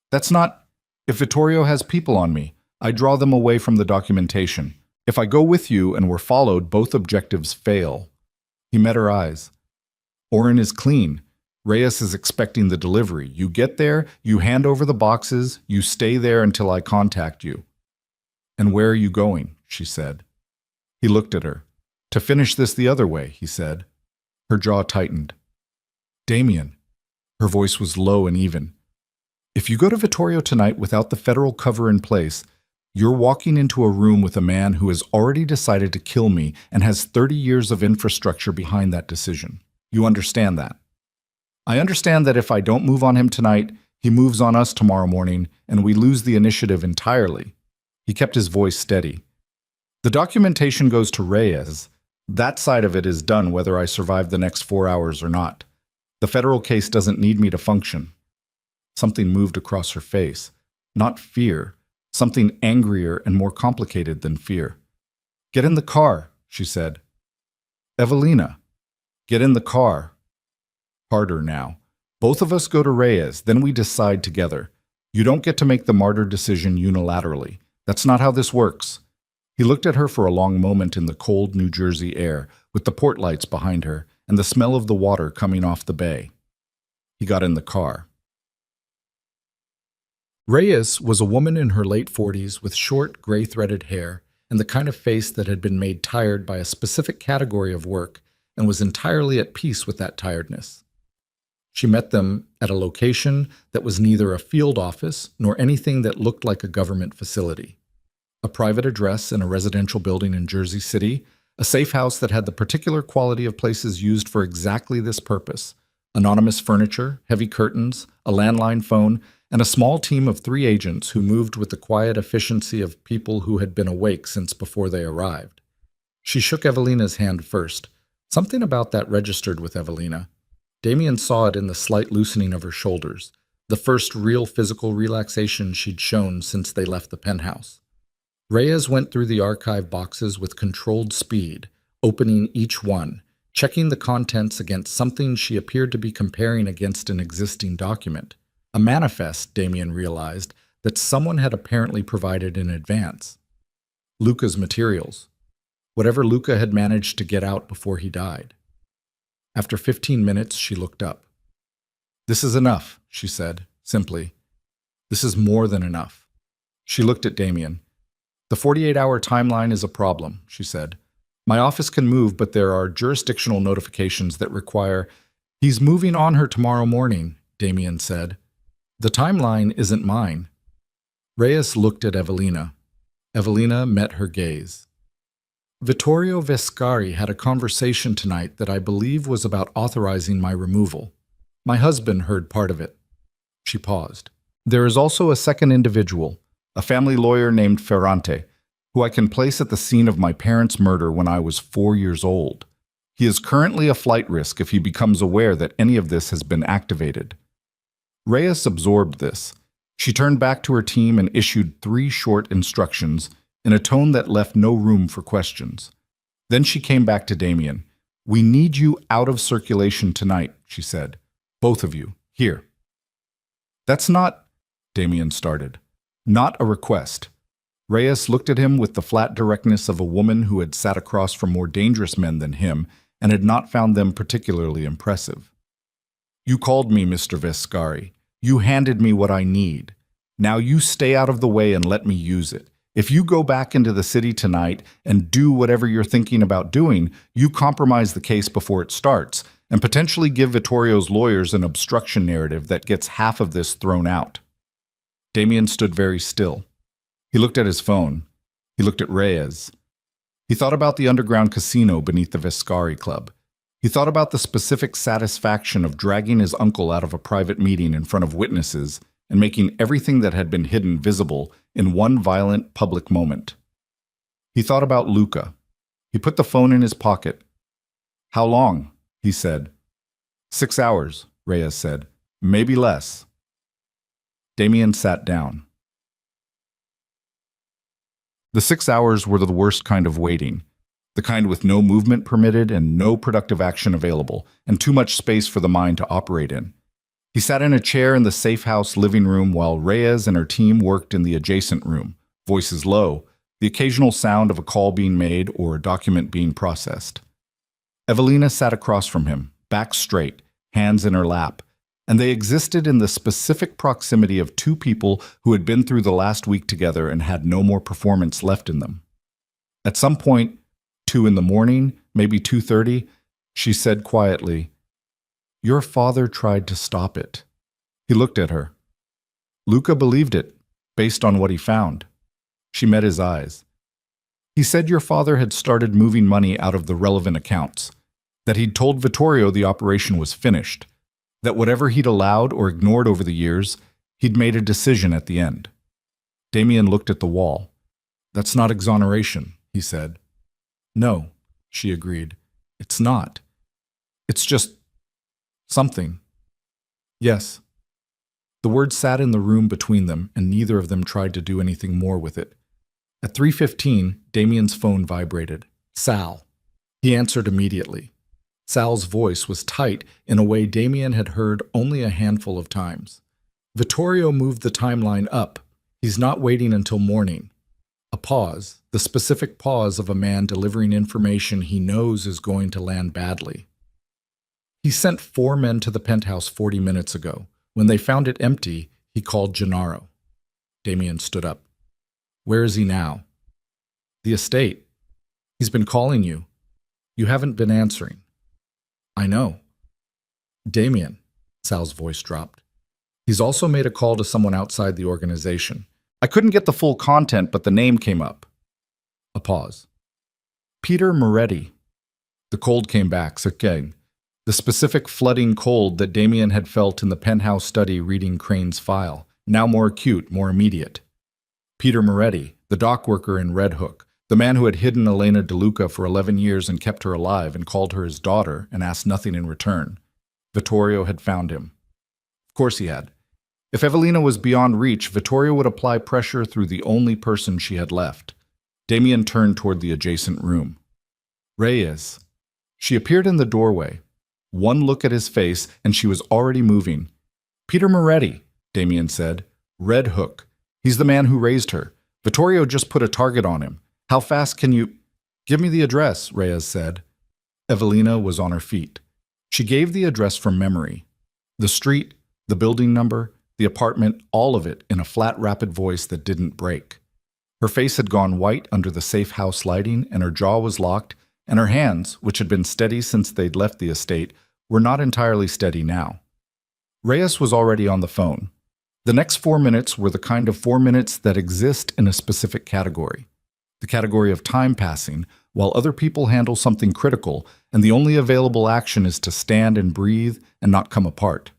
"That's not... If Vittorio has people on me, I draw them away from the documentation. If I go with you and we're followed, both objectives fail." He met her eyes. "Oren is clean. Reyes is expecting the delivery. You get there, you hand over the boxes, you stay there until I contact you." "And where are you going?" she said. He looked at her. "To finish this the other way," he said. Her jaw tightened. "Damien." Her voice was low and even. "If you go to Vittorio tonight without the federal cover in place, you're walking into a room with a man who has already decided to kill me and has 30 years of infrastructure behind that decision. You understand that?" "I understand that if I don't move on him tonight, he moves on us tomorrow morning, and we lose the initiative entirely." He kept his voice steady. "The documentation goes to Reyes. That side of it is done whether I survive the next 4 hours or not. The federal case doesn't need me to function." Something moved across her face. Not fear. Something angrier and more complicated than fear. Get in the car, she said. Evelina, get in the car. Harder now. Both of us go to Reyes, then we decide together. You don't get to make the martyr decision unilaterally. That's not how this works. He looked at her for a long moment in the cold New Jersey air, with the port lights behind her and the smell of the water coming off the bay. He got in the car. Reyes was a woman in her late 40s with short, gray-threaded hair and the kind of face that had been made tired by a specific category of work and was entirely at peace with that tiredness. She met them at a location that was neither a field office nor anything that looked like a government facility. A private address in a residential building in Jersey City, a safe house that had the particular quality of places used for exactly this purpose: anonymous furniture, heavy curtains, a landline phone, and a small team of 3 agents who moved with the quiet efficiency of people who had been awake since before they arrived. She shook Evelina's hand first. Something about that registered with Evelina. Damien saw it in the slight loosening of her shoulders, the first real physical relaxation she'd shown since they left the penthouse. Reyes went through the archive boxes with controlled speed, opening each one, checking the contents against something she appeared to be comparing against an existing document. A manifest, Damien realized, that someone had apparently provided in advance. Luca's materials. Whatever Luca had managed to get out before he died. After 15 minutes, she looked up. "This is enough," she said, simply. "This is more than enough." She looked at Damien. "The 48-hour timeline is a problem," she said. "My office can move, but there are jurisdictional notifications that require—" "He's moving on her tomorrow morning," Damien said. "The timeline isn't mine." Reyes looked at Evelina. Evelina met her gaze. "Vittorio Vescari had a conversation tonight that I believe was about authorizing my removal. My husband heard part of it." She paused. "There is also a second individual, a family lawyer named Ferrante, who I can place at the scene of my parents' murder when I was 4 years old. He is currently a flight risk if he becomes aware that any of this has been activated." Reyes absorbed this. She turned back to her team and issued 3 short instructions in a tone that left no room for questions. Then she came back to Damien. "We need you out of circulation tonight," she said. "Both of you. Here." "That's not—" Damien started. "Not a request." Reyes looked at him with the flat directness of a woman who had sat across from more dangerous men than him and had not found them particularly impressive. "You called me, Mr. Vescari. You handed me what I need. Now you stay out of the way and let me use it. If you go back into the city tonight and do whatever you're thinking about doing, you compromise the case before it starts and potentially give Vittorio's lawyers an obstruction narrative that gets half of this thrown out." Damien stood very still. He looked at his phone. He looked at Reyes. He thought about the underground casino beneath the Vescari Club. He thought about the specific satisfaction of dragging his uncle out of a private meeting in front of witnesses and making everything that had been hidden visible in one violent public moment. He thought about Luca. He put the phone in his pocket. "How long?" he said. 6 hours, Reyes said. "Maybe less." Damien sat down. The 6 hours were the worst kind of waiting, the kind with no movement permitted and no productive action available, and too much space for the mind to operate in. He sat in a chair in the safe house living room while Reyes and her team worked in the adjacent room, voices low, the occasional sound of a call being made or a document being processed. Evelina sat across from him, back straight, hands in her lap, and they existed in the specific proximity of 2 people who had been through the last week together and had no more performance left in them. At some point, 2 in the morning, maybe 2:30, she said quietly, "Your father tried to stop it." He looked at her. Luca believed it, based on what he found. She met his eyes. "He said your father had started moving money out of the relevant accounts, that he'd told Vittorio the operation was finished, that whatever he'd allowed or ignored over the years, he'd made a decision at the end." Damien looked at the wall. "That's not exoneration," he said. "No," she agreed. "It's not. It's just something." "Yes." The word sat in the room between them, and neither of them tried to do anything more with it. At 3:15, Damien's phone vibrated. Sal. He answered immediately. Sal's voice was tight in a way Damien had heard only a handful of times. Vittorio moved the timeline up. He's not waiting until morning. A pause, the specific pause of a man delivering information he knows is going to land badly. He sent 4 men to the penthouse 40 minutes ago. When they found it empty, he called Gennaro. Damien stood up. Where is he now? The estate. He's been calling you. You haven't been answering. I know. Damien, Sal's voice dropped. He's also made a call to someone outside the organization. I couldn't get the full content, but the name came up. A pause. Peter Moretti. The cold came back, again. The specific flooding cold that Damien had felt in the penthouse study reading Crane's file, now more acute, more immediate. Peter Moretti, the dock worker in Red Hook, the man who had hidden Elena DeLuca for 11 years and kept her alive and called her his daughter and asked nothing in return. Vittorio had found him. Of course he had. If Evelina was beyond reach, Vittorio would apply pressure through the only person she had left. Damien turned toward the adjacent room. Reyes. She appeared in the doorway. One look at his face, and she was already moving. Peter Moretti, Damien said. Red Hook. He's the man who raised her. Vittorio just put a target on him. How fast can you— Give me the address, Reyes said. Evelina was on her feet. She gave the address from memory. The street, the building number, the apartment, all of it in a flat, rapid voice that didn't break. Her face had gone white under the safe house lighting, and her jaw was locked, and her hands, which had been steady since they'd left the estate, were not entirely steady now. Reyes was already on the phone. The next 4 minutes were the kind of 4 minutes that exist in a specific category. The category of time passing, while other people handle something critical, and the only available action is to stand and breathe and not come apart.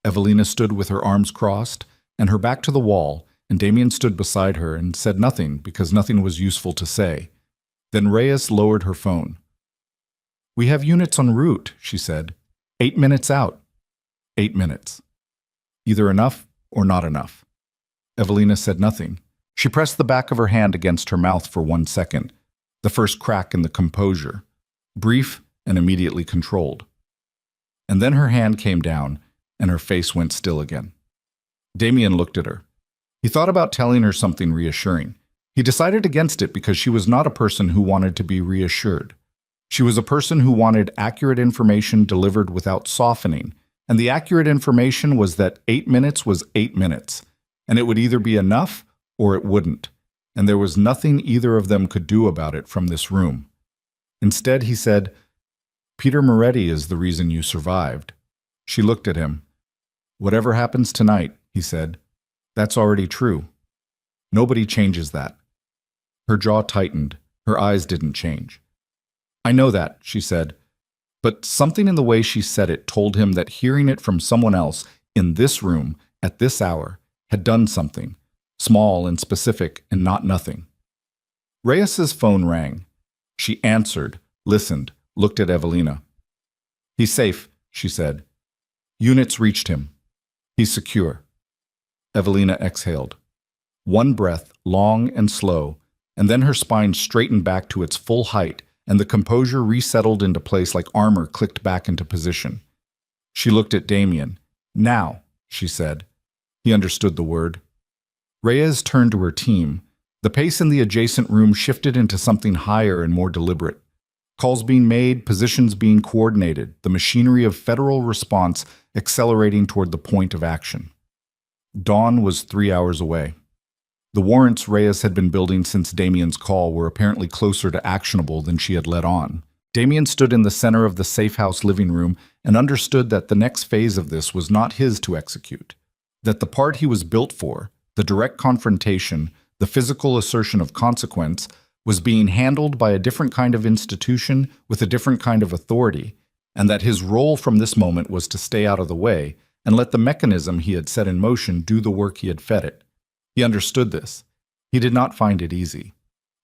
Evelina stood with her arms crossed and her back to the wall, and Damien stood beside her and said nothing because nothing was useful to say. Then Reyes lowered her phone. We have units en route, she said. 8 minutes out. 8 minutes. Either enough or not enough. Evelina said nothing. She pressed the back of her hand against her mouth for 1 second, the first crack in the composure, brief and immediately controlled. And then her hand came down, and her face went still again. Damien looked at her. He thought about telling her something reassuring. He decided against it because she was not a person who wanted to be reassured. She was a person who wanted accurate information delivered without softening, and the accurate information was that 8 minutes was 8 minutes, and it would either be enough or it wouldn't, and there was nothing either of them could do about it from this room. Instead, he said, Peter Moretti is the reason you survived. She looked at him. Whatever happens tonight, he said, that's already true. Nobody changes that. Her jaw tightened. Her eyes didn't change. I know that, she said, but something in the way she said it told him that hearing it from someone else in this room at this hour had done something, small and specific and not nothing. Reyes's phone rang. She answered, listened, looked at Evelina. He's safe, she said. Units reached him. He's secure. Evelina exhaled. One breath, long and slow, and then her spine straightened back to its full height, and the composure resettled into place like armor clicked back into position. She looked at Damien. Now, she said. He understood the word. Reyes turned to her team. The pace in the adjacent room shifted into something higher and more deliberate. Calls being made, positions being coordinated, the machinery of federal response accelerating toward the point of action. Dawn was 3 hours away. The warrants Reyes had been building since Damien's call were apparently closer to actionable than she had let on. Damien stood in the center of the safe house living room and understood that the next phase of this was not his to execute, that the part he was built for, the direct confrontation, the physical assertion of consequence, was being handled by a different kind of institution with a different kind of authority, and that his role from this moment was to stay out of the way and let the mechanism he had set in motion do the work he had fed it. He understood this. He did not find it easy.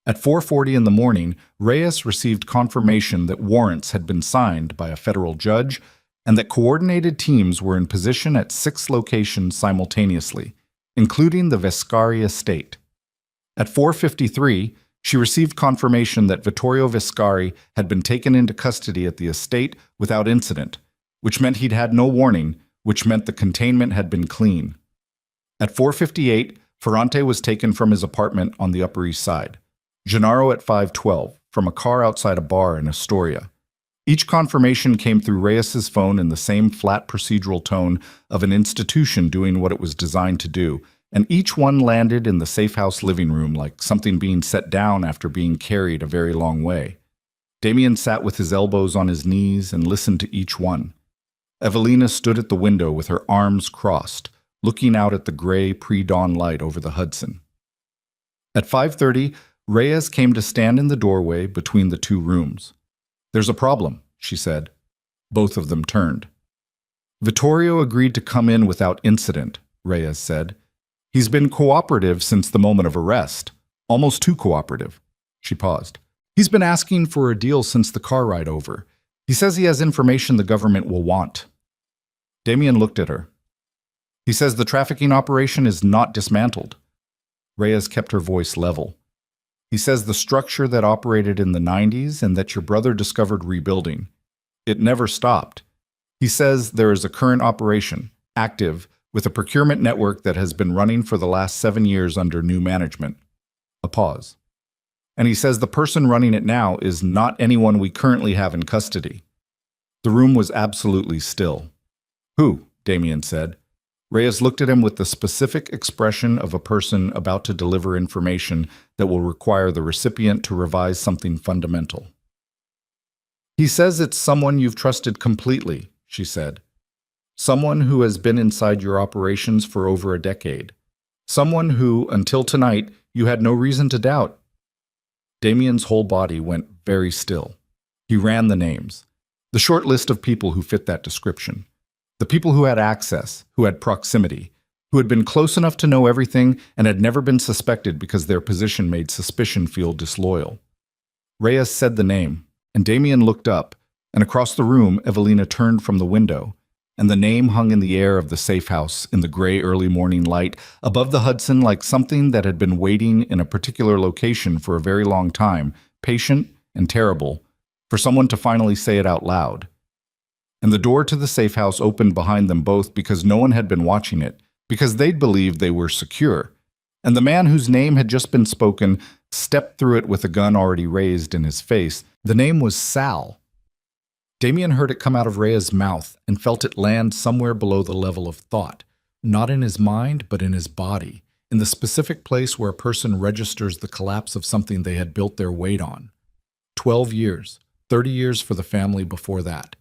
At 4:40 in the morning, Reyes received confirmation that warrants had been signed by a federal judge and that coordinated teams were in position at 6 locations simultaneously, including the Vescari estate. At 4:53, she received confirmation that Vittorio Viscari had been taken into custody at the estate without incident, which meant he'd had no warning, which meant the containment had been clean. At 4:58, Ferrante was taken from his apartment on the Upper East Side. Gennaro at 5:12, from a car outside a bar in Astoria. Each confirmation came through Reyes's phone in the same flat procedural tone of an institution doing what it was designed to do, and each one landed in the safe house living room like something being set down after being carried a very long way. Damien sat with his elbows on his knees and listened to each one. Evelina stood at the window with her arms crossed, looking out at the gray pre-dawn light over the Hudson. At 5:30, Reyes came to stand in the doorway between the two rooms. "There's a problem," she said. Both of them turned. "Vittorio agreed to come in without incident," Reyes said. "He's been cooperative since the moment of arrest. Almost too cooperative." She paused. "He's been asking for a deal since the car ride over. He says he has information the government will want." Damien looked at her. "He says the trafficking operation is not dismantled." Reyes kept her voice level. "He says the structure that operated in the 90s and that your brother discovered rebuilding. It never stopped. He says there is a current operation, active, with a procurement network that has been running for the last 7 years under new management." A pause. "And he says the person running it now is not anyone we currently have in custody." The room was absolutely still. "Who?" Damien said. Reyes looked at him with the specific expression of a person about to deliver information that will require the recipient to revise something fundamental. "He says it's someone you've trusted completely," she said. "Someone who has been inside your operations for over a decade. Someone who, until tonight, you had no reason to doubt." Damien's whole body went very still. He ran the names. The short list of people who fit that description. The people who had access, who had proximity, who had been close enough to know everything and had never been suspected because their position made suspicion feel disloyal. Reyes said the name, and Damien looked up, and across the room Evelina turned from the window, and the name hung in the air of the safe house in the gray early morning light above the Hudson like something that had been waiting in a particular location for a very long time, patient and terrible, for someone to finally say it out loud. And the door to the safe house opened behind them both because no one had been watching it, because they'd believed they were secure. And the man whose name had just been spoken stepped through it with a gun already raised in his face. The name was Sal. Damien heard it come out of Rhea's mouth and felt it land somewhere below the level of thought, not in his mind, but in his body, in the specific place where a person registers the collapse of something they had built their weight on. 12 years, 30 years for the family before that.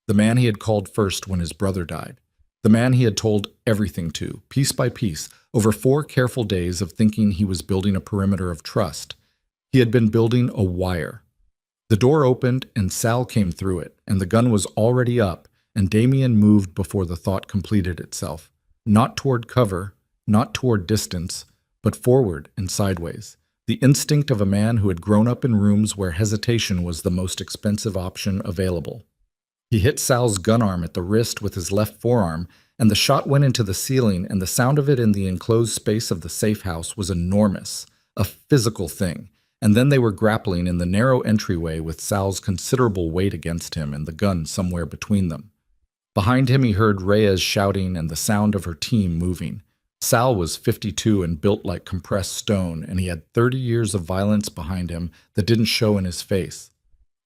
The man he had called first when his brother died. The man he had told everything to, piece by piece, over 4 careful days of thinking he was building a perimeter of trust. He had been building a wire. The door opened and Sal came through it, and the gun was already up, and Damien moved before the thought completed itself. Not toward cover, not toward distance, but forward and sideways. The instinct of a man who had grown up in rooms where hesitation was the most expensive option available. He hit Sal's gun arm at the wrist with his left forearm, and the shot went into the ceiling, and the sound of it in the enclosed space of the safe house was enormous, a physical thing. And then they were grappling in the narrow entryway with Sal's considerable weight against him and the gun somewhere between them. Behind him he heard Reyes shouting and the sound of her team moving. Sal was 52 and built like compressed stone, and he had 30 years of violence behind him that didn't show in his face.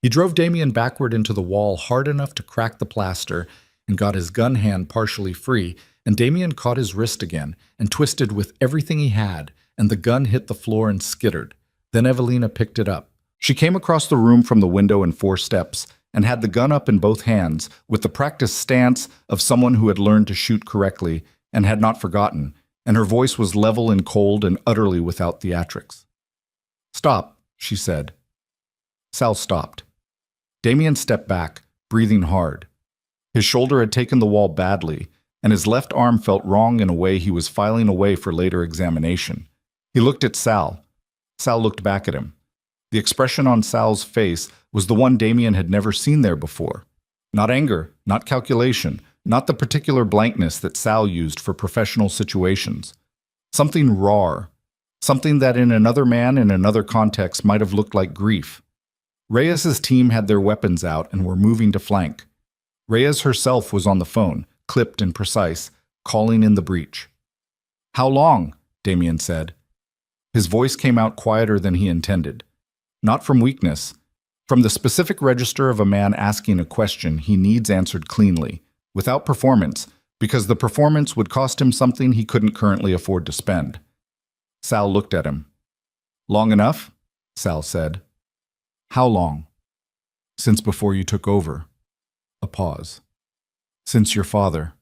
He drove Damien backward into the wall hard enough to crack the plaster and got his gun hand partially free, and Damien caught his wrist again and twisted with everything he had, and the gun hit the floor and skittered. Then Evelina picked it up. She came across the room from the window in 4 steps and had the gun up in both hands with the practiced stance of someone who had learned to shoot correctly and had not forgotten, and her voice was level and cold and utterly without theatrics. "Stop," she said. Sal stopped. Damien stepped back, breathing hard. His shoulder had taken the wall badly, and his left arm felt wrong in a way he was filing away for later examination. He looked at Sal. Sal looked back at him. The expression on Sal's face was the one Damien had never seen there before. Not anger, not calculation, not the particular blankness that Sal used for professional situations. Something raw, something that in another man in another context might have looked like grief. Reyes's team had their weapons out and were moving to flank. Reyes herself was on the phone, clipped and precise, calling in the breach. "How long?" Damien said. His voice came out quieter than he intended. Not from weakness. From the specific register of a man asking a question he needs answered cleanly, without performance, because the performance would cost him something he couldn't currently afford to spend. Sal looked at him. "Long enough?" Sal said. "How long?" "Since before you took over." A pause. "Since your father."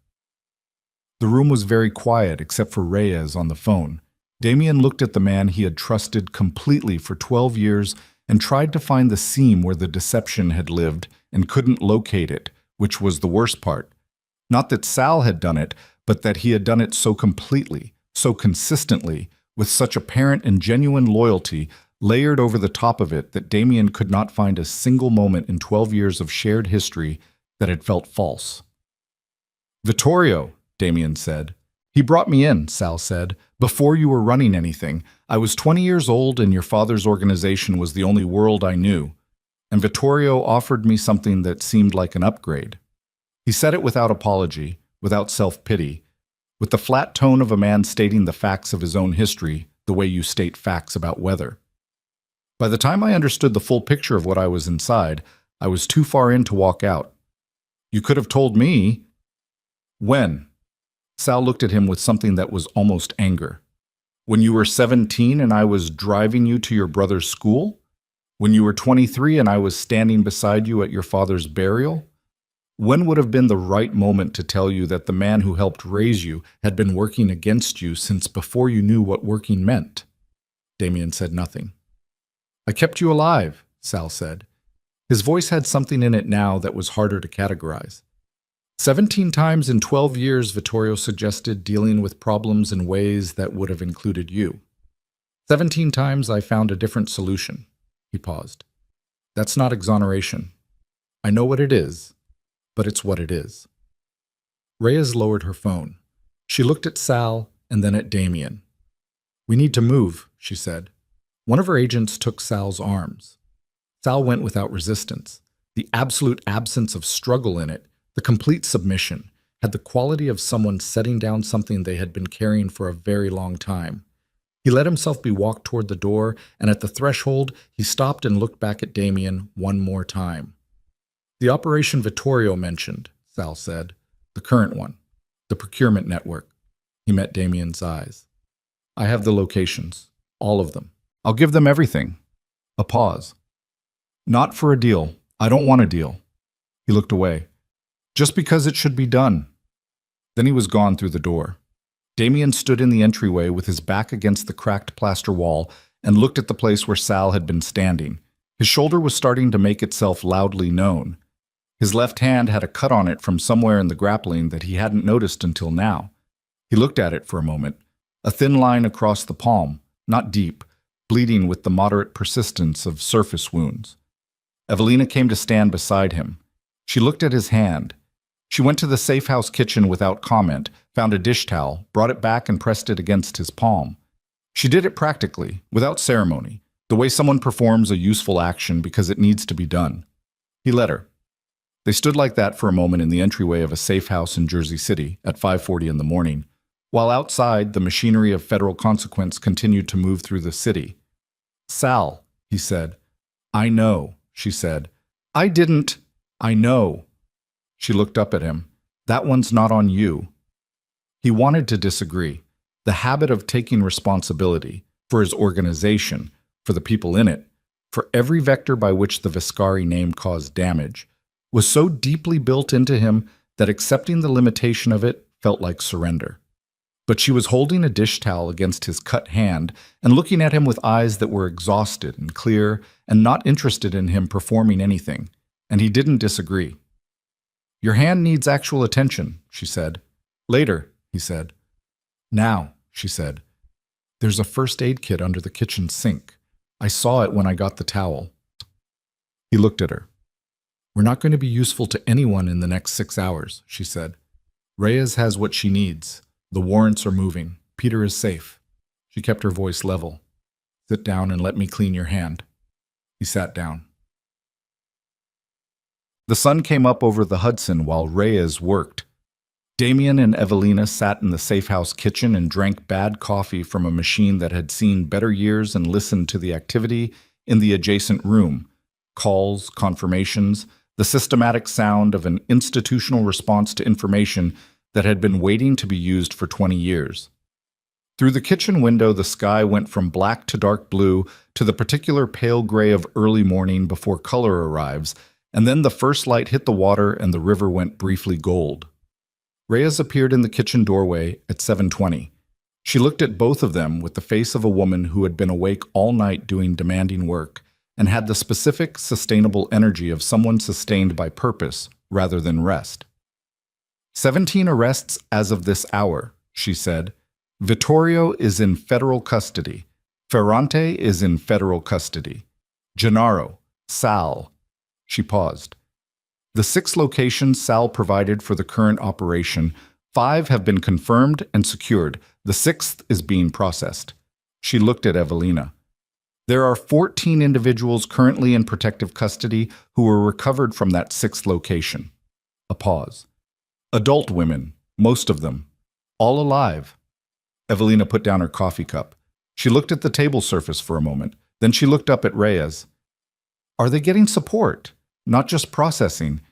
The room was very quiet except for Reyes on the phone. Damien looked at the man he had trusted completely for 12 years and tried to find the seam where the deception had lived and couldn't locate it, which was the worst part. Not that Sal had done it, but that he had done it so completely, so consistently, with such apparent and genuine loyalty layered over the top of it that Damien could not find a single moment in 12 years of shared history that had felt false. "Vittorio," Damien said. "He brought me in," Sal said, "before you were running anything. I was 20 years old and your father's organization was the only world I knew. And Vittorio offered me something that seemed like an upgrade." He said it without apology, without self-pity, with the flat tone of a man stating the facts of his own history, the way you state facts about weather. By the time I understood the full picture of what I was inside, I was too far in to walk out. "You could have told me." "When?" Sal looked at him with something that was almost anger. "When you were 17 and I was driving you to your brother's school? When you were 23 and I was standing beside you at your father's burial? When would have been the right moment to tell you that the man who helped raise you had been working against you since before you knew what working meant?" Damien said nothing. "I kept you alive," Sal said. His voice had something in it now that was harder to categorize. 17 times in 12 years, Vittorio suggested, dealing with problems in ways that would have included you. 17 times I found a different solution. He paused. "That's not exoneration. I know what it is, but it's what it is." Reyes lowered her phone. She looked at Sal and then at Damien. "We need to move," she said. One of her agents took Sal's arms. Sal went without resistance. The absolute absence of struggle in it, the complete submission, had the quality of someone setting down something they had been carrying for a very long time. He let himself be walked toward the door, and at the threshold, he stopped and looked back at Damien one more time. "The operation Vittorio mentioned," Sal said. "The current one. The procurement network." He met Damien's eyes. "I have the locations. All of them. I'll give them everything." A pause. "Not for a deal. I don't want a deal." He looked away. "Just because it should be done." Then he was gone through the door. Damien stood in the entryway with his back against the cracked plaster wall and looked at the place where Sal had been standing. His shoulder was starting to make itself loudly known. His left hand had a cut on it from somewhere in the grappling that he hadn't noticed until now. He looked at it for a moment. A thin line across the palm, not deep, bleeding with the moderate persistence of surface wounds. Evelina came to stand beside him. She looked at his hand. She went to the safe house kitchen without comment, found a dish towel, brought it back and pressed it against his palm. She did it practically, without ceremony, the way someone performs a useful action because it needs to be done. He let her. They stood like that for a moment in the entryway of a safe house in Jersey City at 5:40 in the morning, while outside the machinery of federal consequence continued to move through the city. "Sal," he said. "I know," she said. "I didn't. I know." She looked up at him. "That one's not on you." He wanted to disagree. The habit of taking responsibility for his organization, for the people in it, for every vector by which the Viscari name caused damage, was so deeply built into him that accepting the limitation of it felt like surrender. But she was holding a dish towel against his cut hand and looking at him with eyes that were exhausted and clear and not interested in him performing anything, and he didn't disagree. "Your hand needs actual attention," she said. "Later," he said. "Now," she said. "There's a first aid kit under the kitchen sink. I saw it when I got the towel." He looked at her. "We're not going to be useful to anyone in the next 6 hours," she said. "Reyes has what she needs. The warrants are moving. Peter is safe." She kept her voice level. Sit down and let me clean your hand. He sat down. The sun came up over the Hudson while Reyes worked. Damien and Evelina sat in the safe house kitchen and drank bad coffee from a machine that had seen better years and listened to the activity in the adjacent room. Calls, confirmations, the systematic sound of an institutional response to information that had been waiting to be used for 20 years. Through the kitchen window, the sky went from black to dark blue to the particular pale gray of early morning before color arrives, and then the first light hit the water and the river went briefly gold. Reyes appeared in the kitchen doorway at 7:20. She looked at both of them with the face of a woman who had been awake all night doing demanding work and had the specific, sustainable energy of someone sustained by purpose rather than rest. 17 arrests as of this hour, she said. Vittorio is in federal custody. Ferrante is in federal custody. Gennaro, Sal. She paused. The 6 locations Sal provided for the current operation, 5 have been confirmed and secured. The 6th is being processed. She looked at Evelina. There are 14 individuals currently in protective custody who were recovered from that 6th location. A pause. Adult women, most of them. All alive. Evelina put down her coffee cup. She looked at the table surface for a moment. Then she looked up at Reyes. Are they getting support? Not just processing.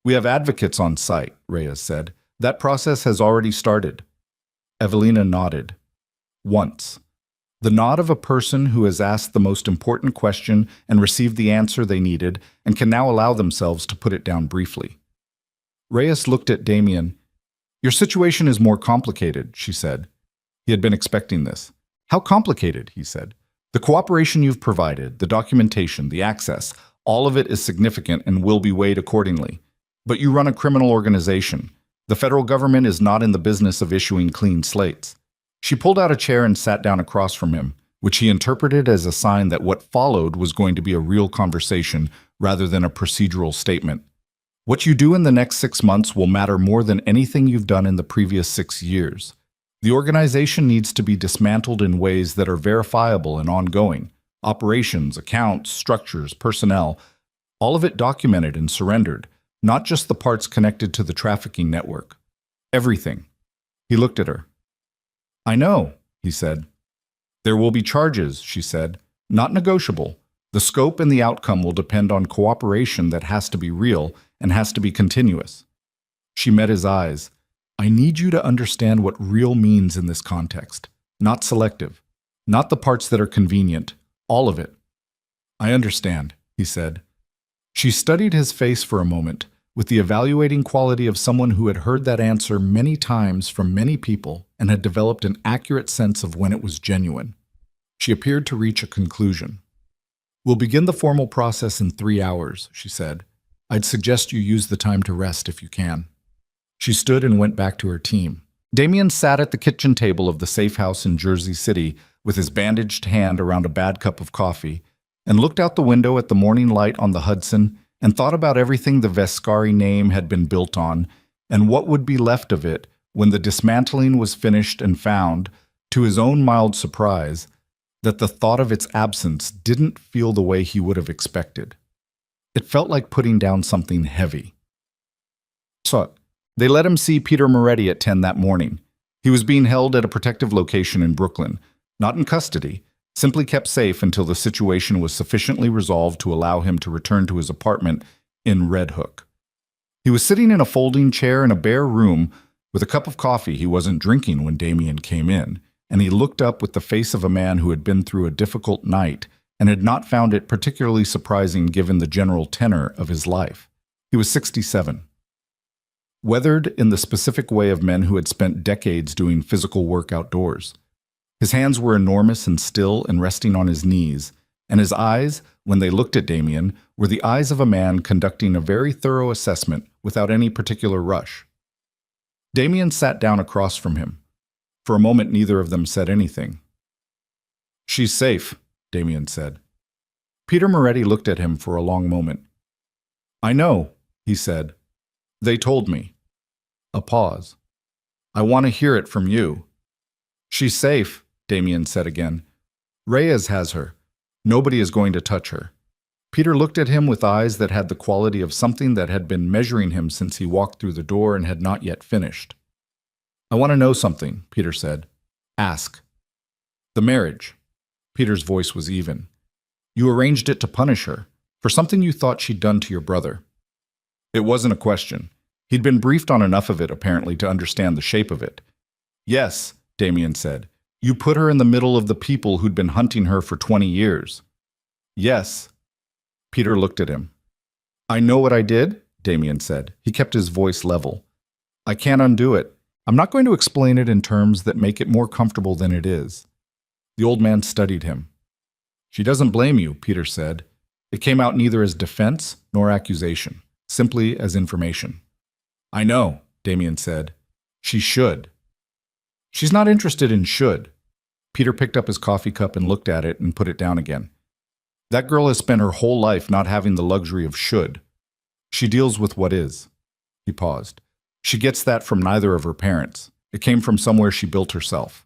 We have advocates on site, Reyes said. That process has already started. Evelina nodded. Once. The nod of a person who has asked the most important question and received the answer they needed and can now allow themselves to put it down briefly. Reyes looked at Damien. Your situation is more complicated, she said. He had been expecting this. How complicated, he said. The cooperation you've provided, the documentation, the access, all of it is significant and will be weighed accordingly. But you run a criminal organization. The federal government is not in the business of issuing clean slates. She pulled out a chair and sat down across from him, which he interpreted as a sign that what followed was going to be a real conversation rather than a procedural statement. What you do in the next 6 months will matter more than anything you've done in the previous 6 years. The organization needs to be dismantled in ways that are verifiable and ongoing. Operations, accounts, structures, personnel, all of it documented and surrendered, not just the parts connected to the trafficking network. Everything. He looked at her. I know, he said. There will be charges, she said, not negotiable. The scope and the outcome will depend on cooperation that has to be real and has to be continuous. She met his eyes. I need you to understand what real means in this context, not selective, not the parts that are convenient, all of it. I understand, he said. She studied his face for a moment, with the evaluating quality of someone who had heard that answer many times from many people and had developed an accurate sense of when it was genuine. She appeared to reach a conclusion. We'll begin the formal process in 3 hours, she said. I'd suggest you use the time to rest if you can. She stood and went back to her team. Damien sat at the kitchen table of the safe house in Jersey City with his bandaged hand around a bad cup of coffee and looked out the window at the morning light on the Hudson and thought about everything the Vescari name had been built on and what would be left of it when the dismantling was finished and found, to his own mild surprise, that the thought of its absence didn't feel the way he would have expected. It felt like putting down something heavy. So, they let him see Peter Moretti at 10 that morning. He was being held at a protective location in Brooklyn, not in custody, simply kept safe until the situation was sufficiently resolved to allow him to return to his apartment in Red Hook. He was sitting in a folding chair in a bare room with a cup of coffee he wasn't drinking when Damien came in, and he looked up with the face of a man who had been through a difficult night and had not found it particularly surprising given the general tenor of his life. He was 67. Weathered in the specific way of men who had spent decades doing physical work outdoors. His hands were enormous and still and resting on his knees, and his eyes, when they looked at Damien, were the eyes of a man conducting a very thorough assessment without any particular rush. Damien sat down across from him. For a moment, neither of them said anything. She's safe, Damien said. Peter Moretti looked at him for a long moment. I know, he said. They told me. A pause. I want to hear it from you. She's safe, Damien said again. Reyes has her. Nobody is going to touch her. Peter looked at him with eyes that had the quality of something that had been measuring him since he walked through the door and had not yet finished. I want to know something, Peter said. Ask. The marriage. Peter's voice was even. You arranged it to punish her, for something you thought she'd done to your brother. It wasn't a question. He'd been briefed on enough of it, apparently, to understand the shape of it. Yes, Damien said. You put her in the middle of the people who'd been hunting her for 20 years. Yes. Peter looked at him. I know what I did, Damien said. He kept his voice level. I can't undo it. I'm not going to explain it in terms that make it more comfortable than it is. The old man studied him. She doesn't blame you, Peter said. It came out neither as defense nor accusation, simply as information. I know, Damien said. She should. She's not interested in should. Peter picked up his coffee cup and looked at it and put it down again. That girl has spent her whole life not having the luxury of should. She deals with what is. He paused. She gets that from neither of her parents. It came from somewhere she built herself.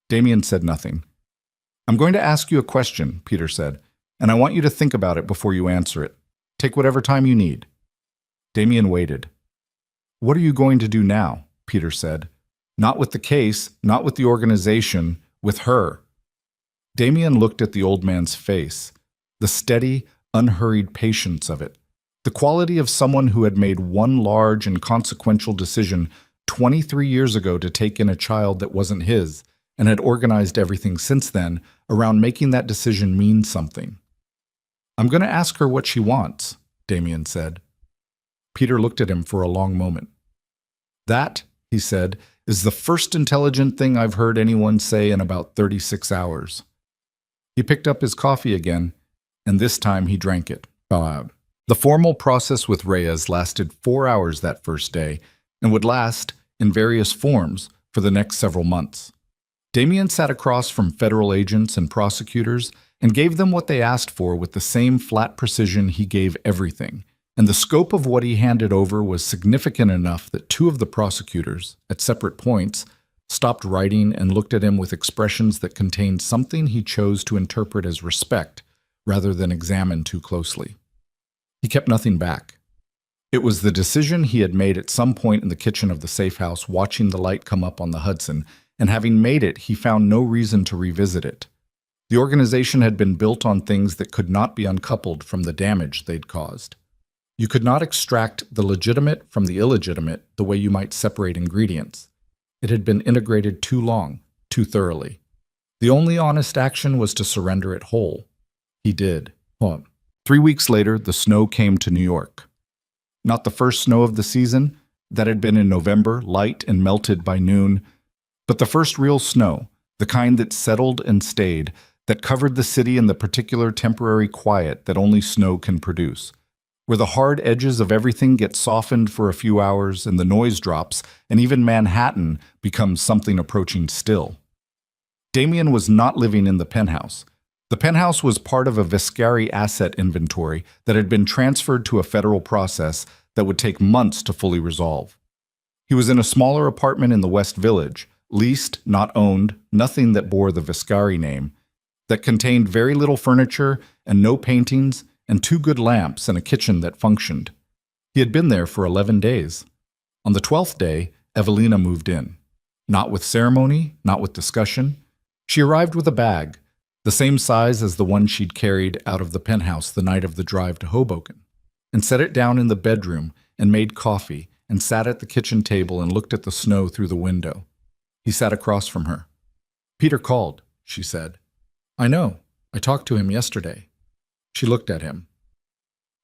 Damien said nothing. I'm going to ask you a question, Peter said, and I want you to think about it before you answer it. Take whatever time you need. Damien waited. What are you going to do now? Peter said. Not with the case, not with the organization, with her. Damien looked at the old man's face, the steady, unhurried patience of it, the quality of someone who had made one large and consequential decision 23 years ago to take in a child that wasn't his, and had organized everything since then around making that decision mean something. I'm going to ask her what she wants, Damien said. Peter looked at him for a long moment. That, he said, is the first intelligent thing I've heard anyone say in about 36 hours. He picked up his coffee again, and this time he drank it aloud. The formal process with Reyes lasted 4 hours that first day, and would last, in various forms, for the next several months. Damien sat across from federal agents and prosecutors and gave them what they asked for with the same flat precision he gave everything, and the scope of what he handed over was significant enough that two of the prosecutors, at separate points, stopped writing and looked at him with expressions that contained something he chose to interpret as respect rather than examine too closely. He kept nothing back. It was the decision he had made at some point in the kitchen of the safe house watching the light come up on the Hudson, and having made it, he found no reason to revisit it. The organization had been built on things that could not be uncoupled from the damage they'd caused. You could not extract the legitimate from the illegitimate the way you might separate ingredients. It had been integrated too long, too thoroughly. The only honest action was to surrender it whole. He did. 3 weeks later, the snow came to New York. Not the first snow of the season, that had been in November, light and melted by noon, but the first real snow, the kind that settled and stayed, that covered the city in the particular temporary quiet that only snow can produce, where the hard edges of everything get softened for a few hours and the noise drops, and even Manhattan becomes something approaching still. Damien was not living in the penthouse. The penthouse was part of a Viscari asset inventory that had been transferred to a federal process that would take months to fully resolve. He was in a smaller apartment in the West Village, leased, not owned, nothing that bore the Viscari name, that contained very little furniture and no paintings and 2 good lamps and a kitchen that functioned. He had been there for 11 days. On the 12th day, Evelina moved in. Not with ceremony, not with discussion. She arrived with a bag, the same size as the one she'd carried out of the penthouse the night of the drive to Hoboken, and set it down in the bedroom and made coffee and sat at the kitchen table and looked at the snow through the window. He sat across from her. Peter called, she said. I know. I talked to him yesterday. She looked at him.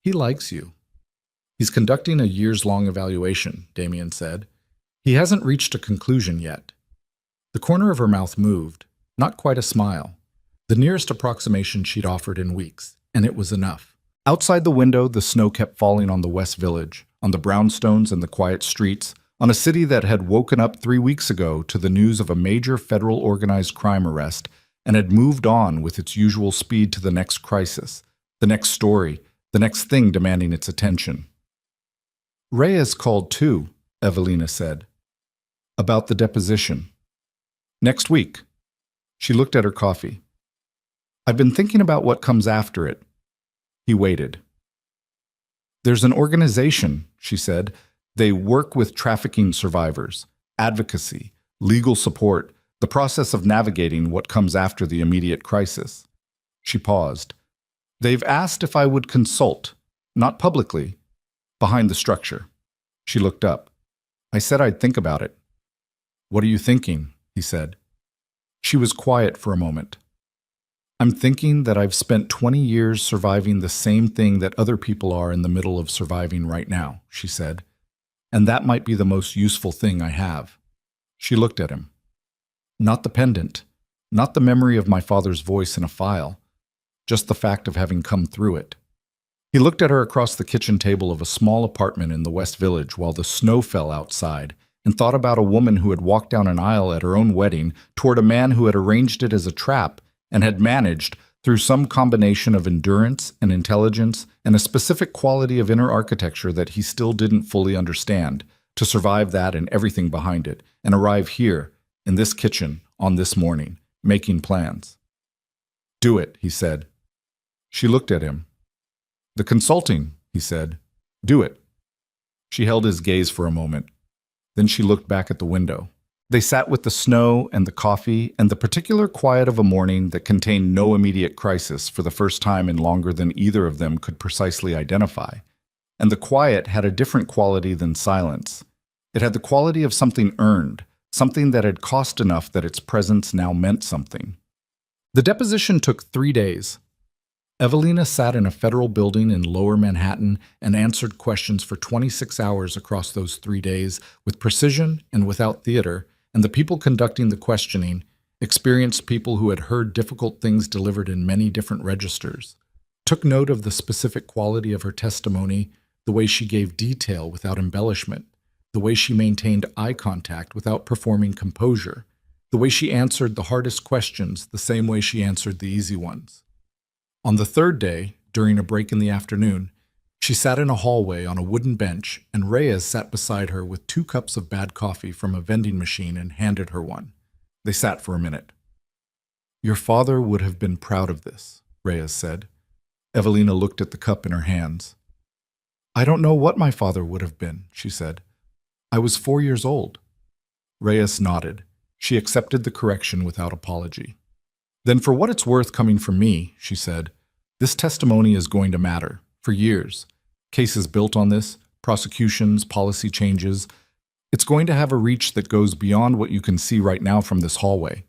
He likes you. He's conducting a years-long evaluation, Damien said. He hasn't reached a conclusion yet. The corner of her mouth moved, not quite a smile, the nearest approximation she'd offered in weeks, and it was enough. Outside the window, the snow kept falling on the West Village, on the brownstones and the quiet streets, on a city that had woken up 3 weeks ago to the news of a major federal organized crime arrest and had moved on with its usual speed to the next crisis, the next story, the next thing demanding its attention. Reyes called too, Evelina said. About the deposition. Next week. She looked at her coffee. I've been thinking about what comes after it. He waited. There's an organization, she said. They work with trafficking survivors, advocacy, legal support, the process of navigating what comes after the immediate crisis. She paused. They've asked if I would consult, not publicly, behind the structure. She looked up. I said I'd think about it. What are you thinking? He said. She was quiet for a moment. I'm thinking that I've spent 20 years surviving the same thing that other people are in the middle of surviving right now, she said. And that might be the most useful thing I have. She looked at him. Not the pendant, not the memory of my father's voice in a file, just the fact of having come through it. He looked at her across the kitchen table of a small apartment in the West Village while the snow fell outside, and thought about a woman who had walked down an aisle at her own wedding toward a man who had arranged it as a trap and had managed, through some combination of endurance and intelligence and a specific quality of inner architecture that he still didn't fully understand, to survive that and everything behind it, and arrive here, in this kitchen, on this morning, making plans. Do it, he said. She looked at him. The consulting, he said. Do it. She held his gaze for a moment. Then she looked back at the window. They sat with the snow and the coffee and the particular quiet of a morning that contained no immediate crisis for the first time in longer than either of them could precisely identify. And the quiet had a different quality than silence. It had the quality of something earned, something that had cost enough that its presence now meant something. The deposition took 3 days. Evelina sat in a federal building in Lower Manhattan and answered questions for 26 hours across those 3 days with precision and without theater, and the people conducting the questioning, experienced people who had heard difficult things delivered in many different registers, took note of the specific quality of her testimony, the way she gave detail without embellishment, the way she maintained eye contact without performing composure, the way she answered the hardest questions the same way she answered the easy ones. On the 3rd day, during a break in the afternoon, she sat in a hallway on a wooden bench, and Reyes sat beside her with 2 cups of bad coffee from a vending machine and handed her one. They sat for a minute. Your father would have been proud of this, Reyes said. Evelina looked at the cup in her hands. I don't know what my father would have been, she said. I was 4 years old. Reyes nodded. She accepted the correction without apology. Then for what it's worth coming from me, she said, this testimony is going to matter, for years. Cases built on this, prosecutions, policy changes. It's going to have a reach that goes beyond what you can see right now from this hallway.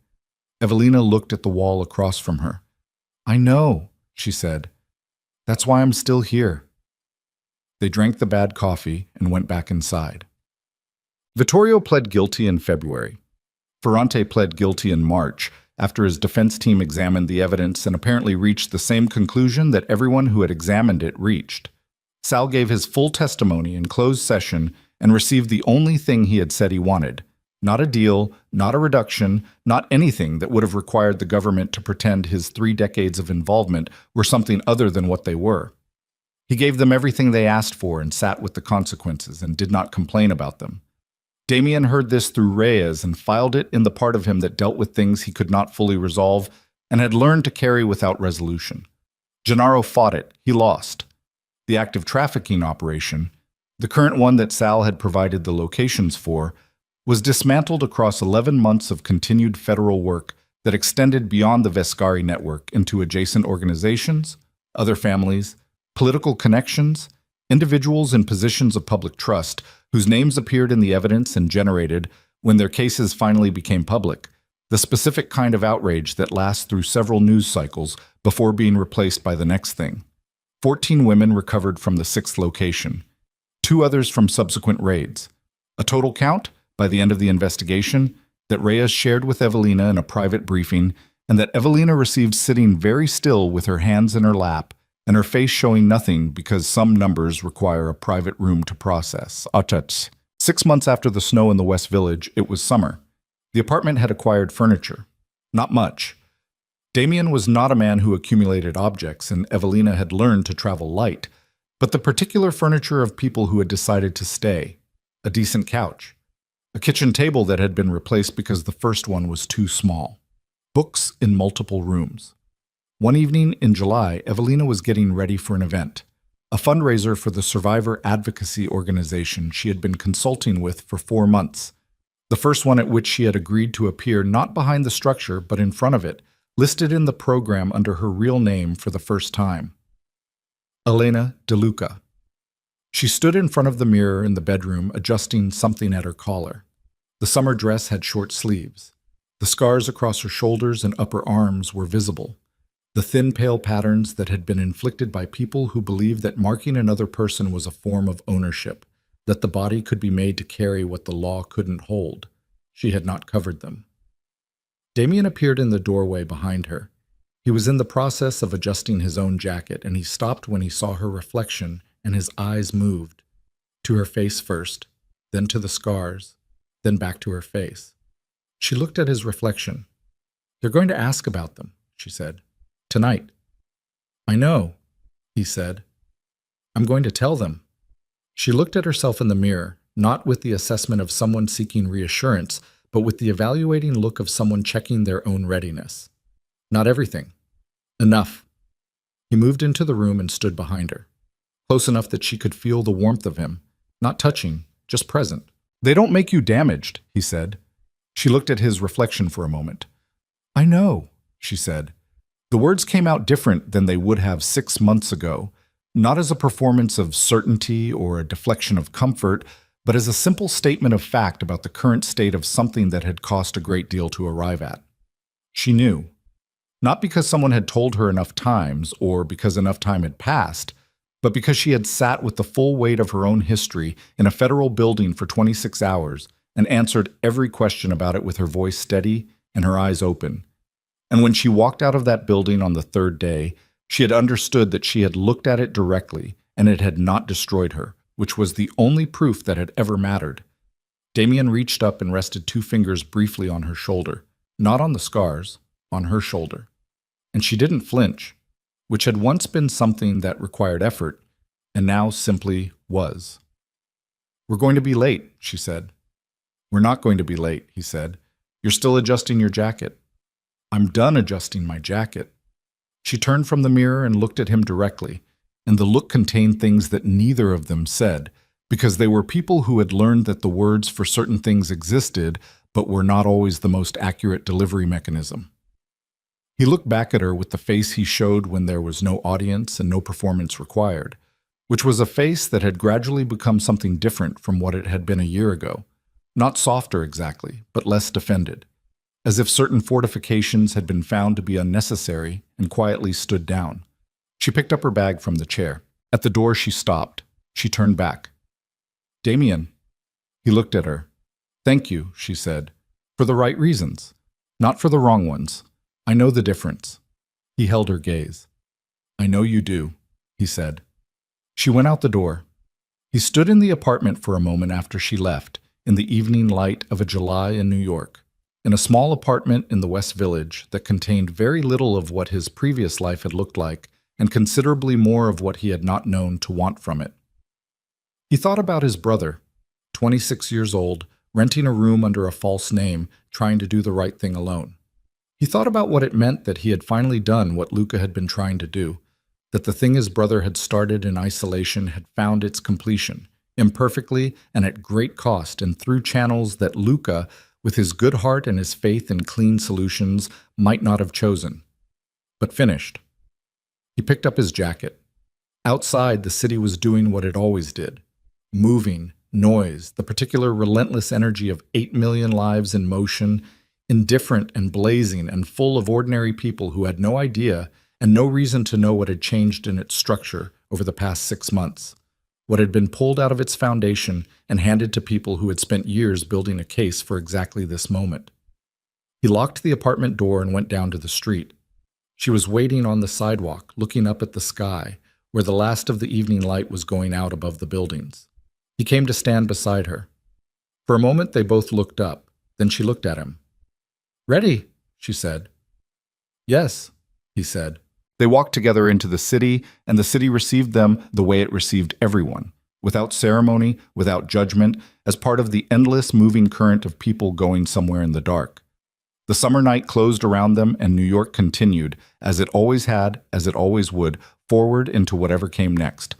Evelina looked at the wall across from her. I know, she said. That's why I'm still here. They drank the bad coffee and went back inside. Vittorio pled guilty in February. Ferrante pled guilty in March, after his defense team examined the evidence and apparently reached the same conclusion that everyone who had examined it reached. Sal gave his full testimony in closed session and received the only thing he had said he wanted. Not a deal, not a reduction, not anything that would have required the government to pretend his 3 decades of involvement were something other than what they were. He gave them everything they asked for and sat with the consequences and did not complain about them. Damien heard this through Reyes and filed it in the part of him that dealt with things he could not fully resolve and had learned to carry without resolution. Gennaro fought it. He lost. The active trafficking operation, the current one that Sal had provided the locations for, was dismantled across 11 months of continued federal work that extended beyond the Vescari network into adjacent organizations, other families, political connections, individuals in positions of public trust whose names appeared in the evidence and generated, when their cases finally became public, the specific kind of outrage that lasts through several news cycles before being replaced by the next thing. 14 women recovered from the 6th location, 2 others from subsequent raids. A total count, by the end of the investigation, that Reyes shared with Evelina in a private briefing, and that Evelina received sitting very still with her hands in her lap and her face showing nothing because some numbers require a private room to process. 6 months after the snow in the West Village, it was summer. The apartment had acquired furniture. Not much. Damien was not a man who accumulated objects, and Evelina had learned to travel light, but the particular furniture of people who had decided to stay. A decent couch. A kitchen table that had been replaced because the first one was too small. Books in multiple rooms. One evening in July, Evelina was getting ready for an event, a fundraiser for the survivor advocacy organization she had been consulting with for 4 months, the first one at which she had agreed to appear not behind the structure but in front of it, listed in the program under her real name for the first time. Elena DeLuca. She stood in front of the mirror in the bedroom, adjusting something at her collar. The summer dress had short sleeves. The scars across her shoulders and upper arms were visible. The thin, pale patterns that had been inflicted by people who believed that marking another person was a form of ownership, that the body could be made to carry what the law couldn't hold. She had not covered them. Damien appeared in the doorway behind her. He was in the process of adjusting his own jacket, and he stopped when he saw her reflection, and his eyes moved. To her face first, then to the scars, then back to her face. She looked at his reflection. "They're going to ask about them," she said. "Tonight." "I know," he said. "I'm going to tell them." She looked at herself in the mirror, not with the assessment of someone seeking reassurance, but with the evaluating look of someone checking their own readiness. "Not everything. Enough." He moved into the room and stood behind her, close enough that she could feel the warmth of him, not touching, just present. "They don't make you damaged," he said. She looked at his reflection for a moment. "I know," she said. The words came out different than they would have 6 months ago, not as a performance of certainty or a deflection of comfort, but as a simple statement of fact about the current state of something that had cost a great deal to arrive at. She knew. Not because someone had told her enough times or because enough time had passed, but because she had sat with the full weight of her own history in a federal building for 26 hours and answered every question about it with her voice steady and her eyes open. And when she walked out of that building on the 3rd day, she had understood that she had looked at it directly and it had not destroyed her, which was the only proof that had ever mattered. Damien reached up and rested 2 fingers briefly on her shoulder, not on the scars, on her shoulder. And she didn't flinch, which had once been something that required effort, and now simply was. "We're going to be late," she said. "We're not going to be late," he said. "You're still adjusting your jacket." "I'm done adjusting my jacket." She turned from the mirror and looked at him directly, and the look contained things that neither of them said, because they were people who had learned that the words for certain things existed, but were not always the most accurate delivery mechanism. He looked back at her with the face he showed when there was no audience and no performance required, which was a face that had gradually become something different from what it had been a year ago. Not softer exactly, but less defended, as if certain fortifications had been found to be unnecessary and quietly stood down. She picked up her bag from the chair. At the door she stopped. She turned back. "Damien." He looked at her. "Thank you," she said, "for the right reasons, not for the wrong ones. I know the difference." He held her gaze. "I know you do," he said. She went out the door. He stood in the apartment for a moment after she left, in the evening light of a July in New York, in a small apartment in the West Village that contained very little of what his previous life had looked like and considerably more of what he had not known to want from it. He thought about his brother, 26 years old, renting a room under a false name, trying to do the right thing alone. He thought about what it meant that he had finally done what Luca had been trying to do, that the thing his brother had started in isolation had found its completion, imperfectly and at great cost and through channels that Luca, with his good heart and his faith in clean solutions, might not have chosen, but finished. He picked up his jacket. Outside, the city was doing what it always did. Moving, noise, the particular relentless energy of 8 million lives in motion, indifferent and blazing and full of ordinary people who had no idea and no reason to know what had changed in its structure over the past 6 months, what had been pulled out of its foundation and handed to people who had spent years building a case for exactly this moment. He locked the apartment door and went down to the street. She was waiting on the sidewalk, looking up at the sky, where the last of the evening light was going out above the buildings. He came to stand beside her. For a moment they both looked up, then she looked at him. "Ready?" she said. "Yes," he said. They walked together into the city, and the city received them the way it received everyone, without ceremony, without judgment, as part of the endless moving current of people going somewhere in the dark. The summer night closed around them, and New York continued, as it always had, as it always would, forward into whatever came next.